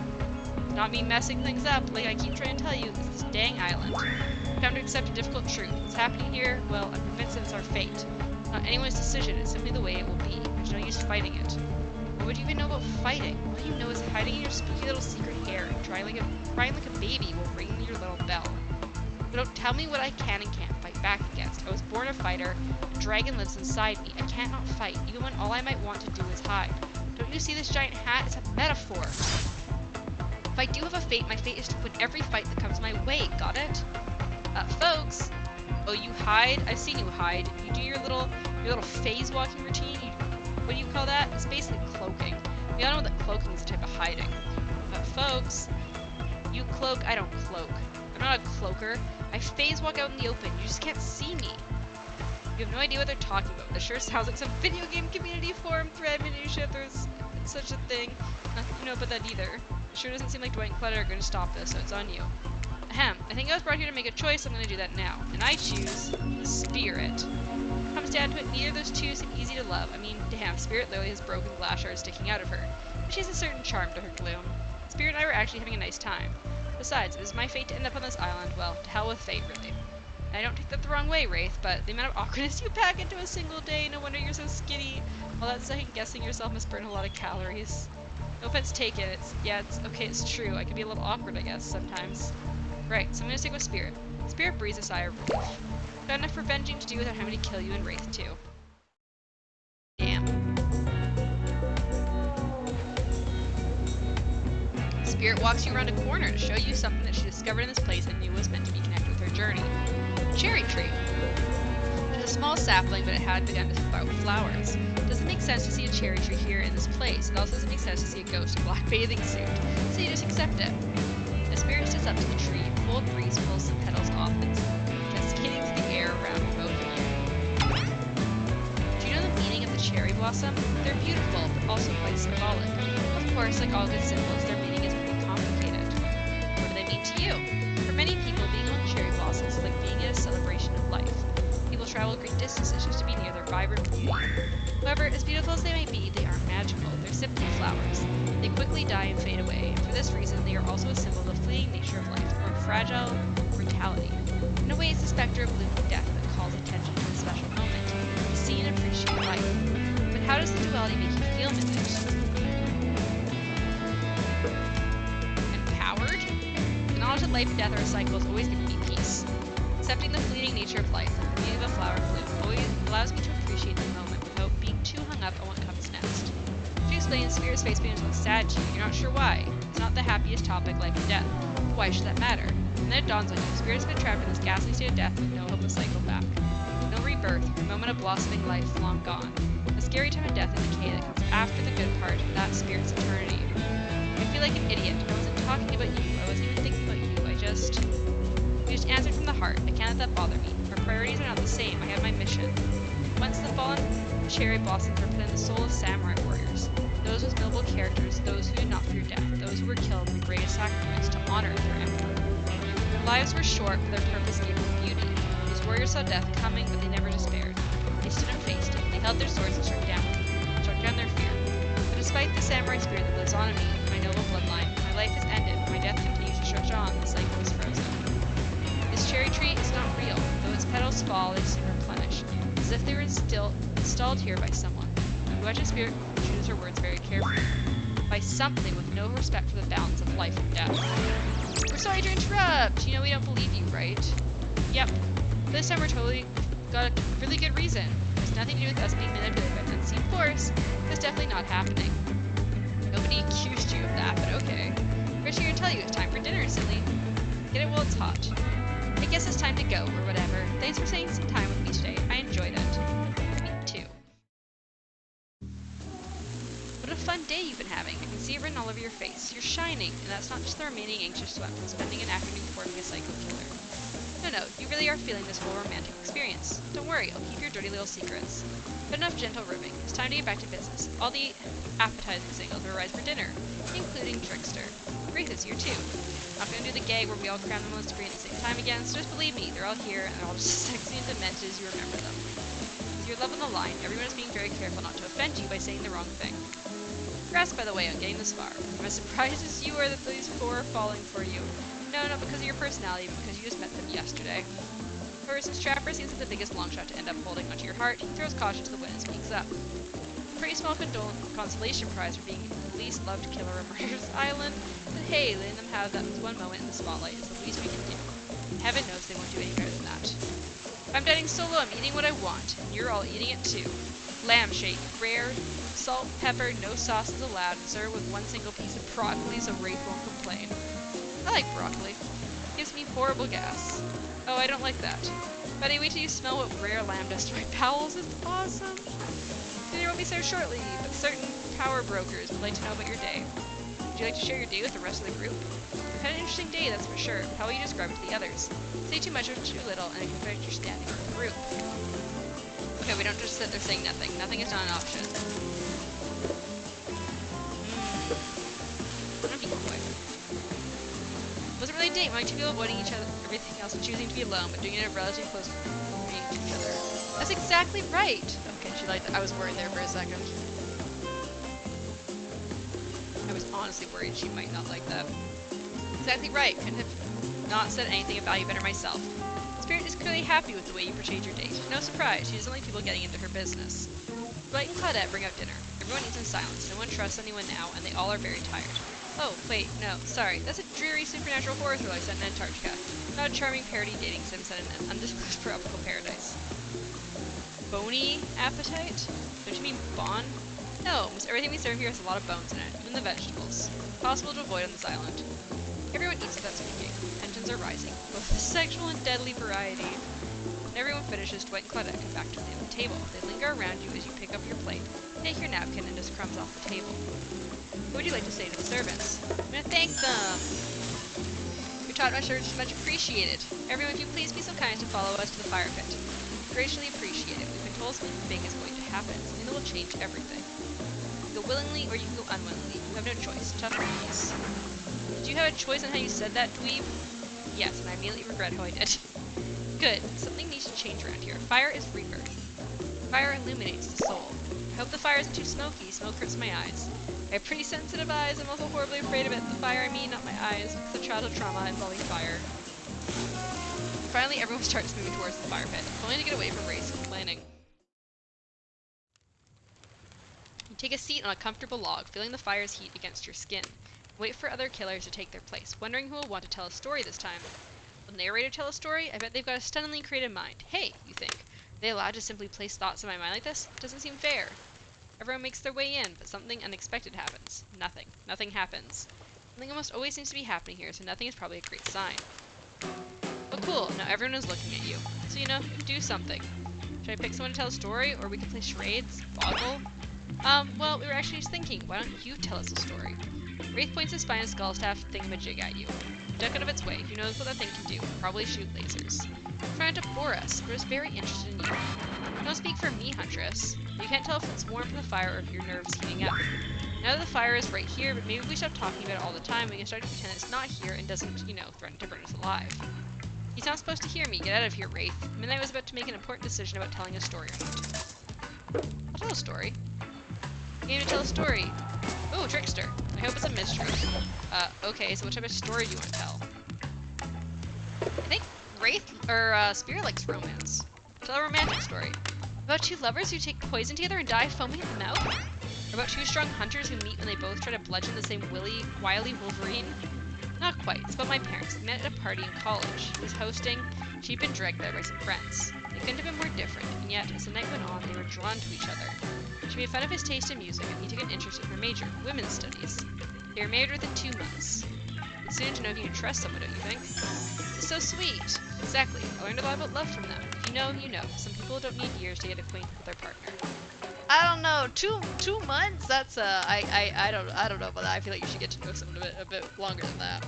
A: Not me messing things up, like I keep trying to tell you, it's this dang island. I've come to accept a difficult truth. What's happening here, well, I'm convinced that it's our fate. It's not anyone's decision, it's simply the way it will be. There's no use fighting it. What would you even know about fighting? All you know is hiding in your spooky little secret hair and crying like a baby while ringing your little bell. But don't tell me what I can and can't fight back against. I was born a fighter. A dragon lives inside me. I can't not fight, even when all I might want to do is hide. Don't you see this giant hat? It's a metaphor. If I do have a fate, my fate is to win every fight that comes my way. Got it? Folks. Oh, you hide? I've seen you hide. You do your little phase walking routine. What do you call that? It's basically cloaking. We all know that cloaking is a type of hiding. But folks, you cloak, I don't cloak. I'm not a cloaker. I phase walk out in the open. You just can't see me. You have no idea what they're talking about. This sure sounds like some video game community forum thread minutia if there's such a thing. Nothing you know about that either. It sure doesn't seem like Dwight and Clutter are going to stop this, so it's on you. Ahem. I think I was brought here to make a choice, so I'm going to do that now. And I choose Spirit. Comes down to it, neither of those two seem easy to love. I mean, damn, Spirit literally has broken glass shards sticking out of her. But she has a certain charm to her gloom. Spirit and I were actually having a nice time. Besides, it is my fate to end up on this island. Well, to hell with fate, really. And I don't take that the wrong way, Wraith, but the amount of awkwardness you pack into a single day, no wonder you're so skinny. All that second-guessing yourself must burn a lot of calories. No offense taken, it's okay, it's true. I can be a little awkward, I guess, sometimes. Right, so I'm gonna stick with Spirit. Spirit breathes a sigh of relief. Got enough revenging to do without having to kill you and Wraith, too. Damn. Spirit walks you around a corner to show you something that she discovered in this place and knew was meant to be connected with her journey. A cherry tree. It was a small sapling, but it had begun to sprout flowers. It doesn't make sense to see a cherry tree here in this place. It also doesn't make sense to see a ghost in a black bathing suit. So you just accept it. The Spirit steps up to the tree. A cold breeze pulls some petals off and cascading through the air around both of you. Do you know the meaning of the cherry blossom? They're beautiful, but also quite symbolic. Both course, like all good symbols, their meaning is pretty complicated. What do they mean to you? For many people, being among cherry blossoms is like being in a celebration of life. People travel great distances just to be near their vibrant beauty. However, as beautiful as they may be, they aren't magical. They're simply flowers. They quickly die and fade away, and for this reason, they are also a symbol of the fleeting nature of life, or fragile mortality. In a way, it's the specter of looming death that calls attention to the special moment, to see and appreciate life. But how does the duality make you feel, Midnight? Empowered? The knowledge that life and death are a cycle has always given me peace. Accepting the fleeting nature of life, like the beauty of a flower bloom, always allows me to appreciate the moment without being too hung up on what comes next. To explain, Spirit's face begins to look sad to you. You're not sure why. It's not the happiest topic, life and death. But why should that matter? And then it dawns on you, Spirit's been trapped in this ghastly state of death with no hope of cycle back. No rebirth, a moment of blossoming life long gone. A scary time of death and decay that comes after the good part, that Spirit's eternity. I feel like an idiot. I wasn't talking about you. I wasn't even thinking about you. You just answered from the heart. I can't let that bother me. Our priorities are not the same. I have my mission. Once the fallen cherry blossoms were put in the soul of samurai warriors, those with noble characters, those who did not fear death, those who were killed in the greatest sacrifice to honor their emperor. Their lives were short, but their purpose gave them beauty. Those warriors saw death coming, but they never despaired. They stood and faced it. They held their swords and struck down their fear. But despite the samurai spirit that lives on in me, my noble bloodline, my life is ended. My death continues to stretch on. The cycle is frozen. This cherry tree is not real. Though its petals fall, they seem replenished, as if they were installed here by someone. You watch a spirit choose her words very carefully. By something with no respect for the balance of life and death. We're sorry to interrupt! You know we don't believe you, right? Yep. This time we're totally got a really good reason. It has nothing to do with us being manipulated by an unseen force. That's definitely not happening. Nobody accused you of that, but okay. First here to tell you it's time for dinner, silly. Get it while it's hot. I guess it's time to go, or whatever. Thanks for spending some time with me today. I enjoyed it. Me too. What a fun day you've been having. I can see it written all over your face. You're shining, and that's not just the remaining anxious sweat from spending an afternoon forming a psycho killer. No, you really are feeling this whole romantic experience. Don't worry, I'll keep your dirty little secrets. But enough gentle ribbing. It's time to get back to business. All the appetizing signals will arrive for dinner, including Trickster. Grace is here too. I'm not gonna do the gag where we all cram them on the screen at the same time again, so just believe me, they're all here and they're all just as sexy and demented as you remember them. With your love on the line, everyone is being very careful not to offend you by saying the wrong thing. Congrats, by the way, on getting this far. I'm as surprised as you are that these four are falling for you. No, not because of your personality, but because you just met them yesterday. However, since Trapper seems like the biggest longshot to end up holding onto your heart, he throws caution to the wind and speaks up. A pretty small consolation prize for being the least loved killer on Murder's Island, but hey, letting them have that one moment in the spotlight is the least we can do. Heaven knows they won't do any better than that. If I'm dining solo, I'm eating what I want, and you're all eating it too. Lamb shake, rare, salt, pepper, no sauce is allowed, and serve with one single piece of broccoli so Wraith won't complain. I like broccoli. It gives me horrible gas. Oh, I don't like that. But anyway, till you smell what rare lamb does to my bowels, it's awesome. Dinner will be served shortly, but certain power brokers would like to know about your day. Would you like to share your day with the rest of the group? You've had an interesting day, that's for sure, but how will you describe it to the others? Say too much or too little, and it can affect your standing with the group. Okay, we don't just sit there saying nothing. Nothing is not an option. I'm gonna be quick. Wasn't really a date, only two people avoiding each other, everything else, and choosing to be alone, but doing it at relatively close range to each other. That's exactly right! Okay, she liked that. I was worried there for a second. I was honestly worried she might not like that. Exactly right. Couldn't have not said anything of value better myself. Spirit is clearly happy with the way you portrayed your date. No surprise, she doesn't like people getting into her business. Dwight and Claudette bring out dinner. Everyone eats in silence. No one trusts anyone now, and they all are very tired. Oh, wait, no, sorry. That's a dreary supernatural horror thriller set in Antarctica. Not a charming parody dating sim set in an undisclosed tropical paradise. Bony appetite? Don't you mean bon? No, almost everything we serve here has a lot of bones in it, even the vegetables. Impossible to avoid on this island. Everyone eats without speaking. Tensions are rising, both the sexual and deadly variety. When everyone finishes, Dwight and Claudette come back to the table. They linger around you as you pick up your plate, take your napkin, and dust crumbs off the table. What would you like to say to the servants? I'm gonna thank them! We taught my service much appreciated. Everyone, if you please be so kind as to follow us to the fire pit. Graciously appreciate it. We've been told something big is going to happen, something that will change everything. You'll willingly or you can go unwillingly. You have no choice. Tough cookies. Did you have a choice on how you said that, dweeb? Yes, and I immediately regret how I did. Good. Something needs to change around here. Fire is rebirth. Fire illuminates the soul. I hope the fire isn't too smoky. Smoke hurts my eyes. I have pretty sensitive eyes. I'm also horribly afraid of it. The fire, I mean, not my eyes. It's a childhood trauma involving fire. Finally, everyone starts moving towards the fire pit, only to get away from Ray's complaining. You take a seat on a comfortable log, feeling the fire's heat against your skin. Wait for other killers to take their place, wondering who will want to tell a story this time. Will the narrator tell a story? I bet they've got a stunningly creative mind. Hey, you think. Are they allowed to simply place thoughts in my mind like this? It doesn't seem fair. Everyone makes their way in, but something unexpected happens. Nothing. Nothing happens. Something almost always seems to be happening here, so nothing is probably a great sign. Oh cool, now everyone is looking at you. So you know, do something. Should I pick someone to tell a story, or we can play charades? Boggle? Well, we were actually just thinking, why don't you tell us a story? Wraith points his spine skull staff thingamajig at you. Duck out of its way. Who knows what that thing can do? Probably shoot lasers. Trying to bore us. We're just very interested in you. Don't speak for me, Huntress. You can't tell if it's warm from the fire or if your nerves heating up. Now that the fire is right here, but maybe we stop talking about it all the time, we can start to pretend it's not here and doesn't, you know, threaten to burn us alive. He's not supposed to hear me. Get out of here, Wraith. Midnight was about to make an important decision about telling a story or not. I'll tell a story. You need to tell a story. Oh, trickster. I hope it's a mystery. Okay, so what type of story do you want to tell? I think Wraith, or, Spirit likes romance. Tell a romantic story. About two lovers who take poison together and die foaming at the mouth? Or about two strong hunters who meet when they both try to bludgeon the same wily Wolverine? Not quite. It's about my parents. They met at a party in college. He was hosting. She'd been dragged there by some friends. They couldn't have been more different, and yet, as the night went on, they were drawn to each other. She made fun of his taste in music, and he took an interest in her major, women's studies. They were married within 2 months. It's soon to know if you can trust someone, don't you think? It's so sweet. Exactly. I learned a lot about love from them. If you know, you know. Some people don't need years to get acquainted with their partner. I don't know. Two months? That's I don't know about that. I feel like you should get to know someone a bit longer than that.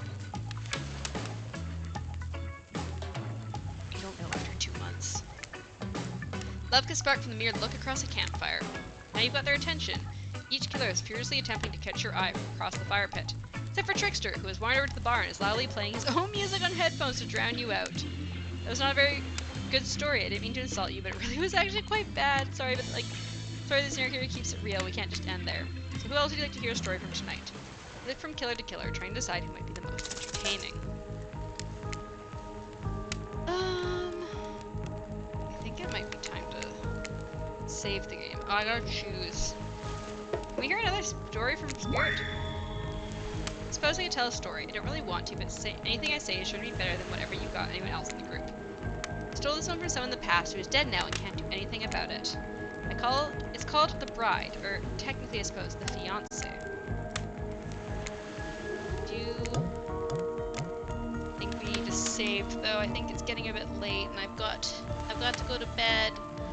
A: You don't know after 2 months. Love can spark from the mere look across a campfire. Now you've got their attention. Each killer is furiously attempting to catch your eye from across the fire pit. Except for Trickster, who has wandered over to the bar and is loudly playing his own music on headphones to drown you out. That was not a very good story. I didn't mean to insult you, but it really was actually quite bad. Sorry, but sorry this narrator keeps it real. We can't just end there. So who else would you like to hear a story from tonight? You look from killer to killer, trying to decide who might be the most entertaining. I think it might be time to save the game. Oh, I gotta choose. Can we hear another story from Spirit? Suppose I could tell a story. I don't really want to, but anything I say is sure to be better than whatever you got anyone else in the group. I stole this one from someone in the past who is dead now and can't do anything about it. It's called The Bride, or technically I suppose the fiancé. I think we need to save though. I think it's getting a bit late and I've got to go to bed.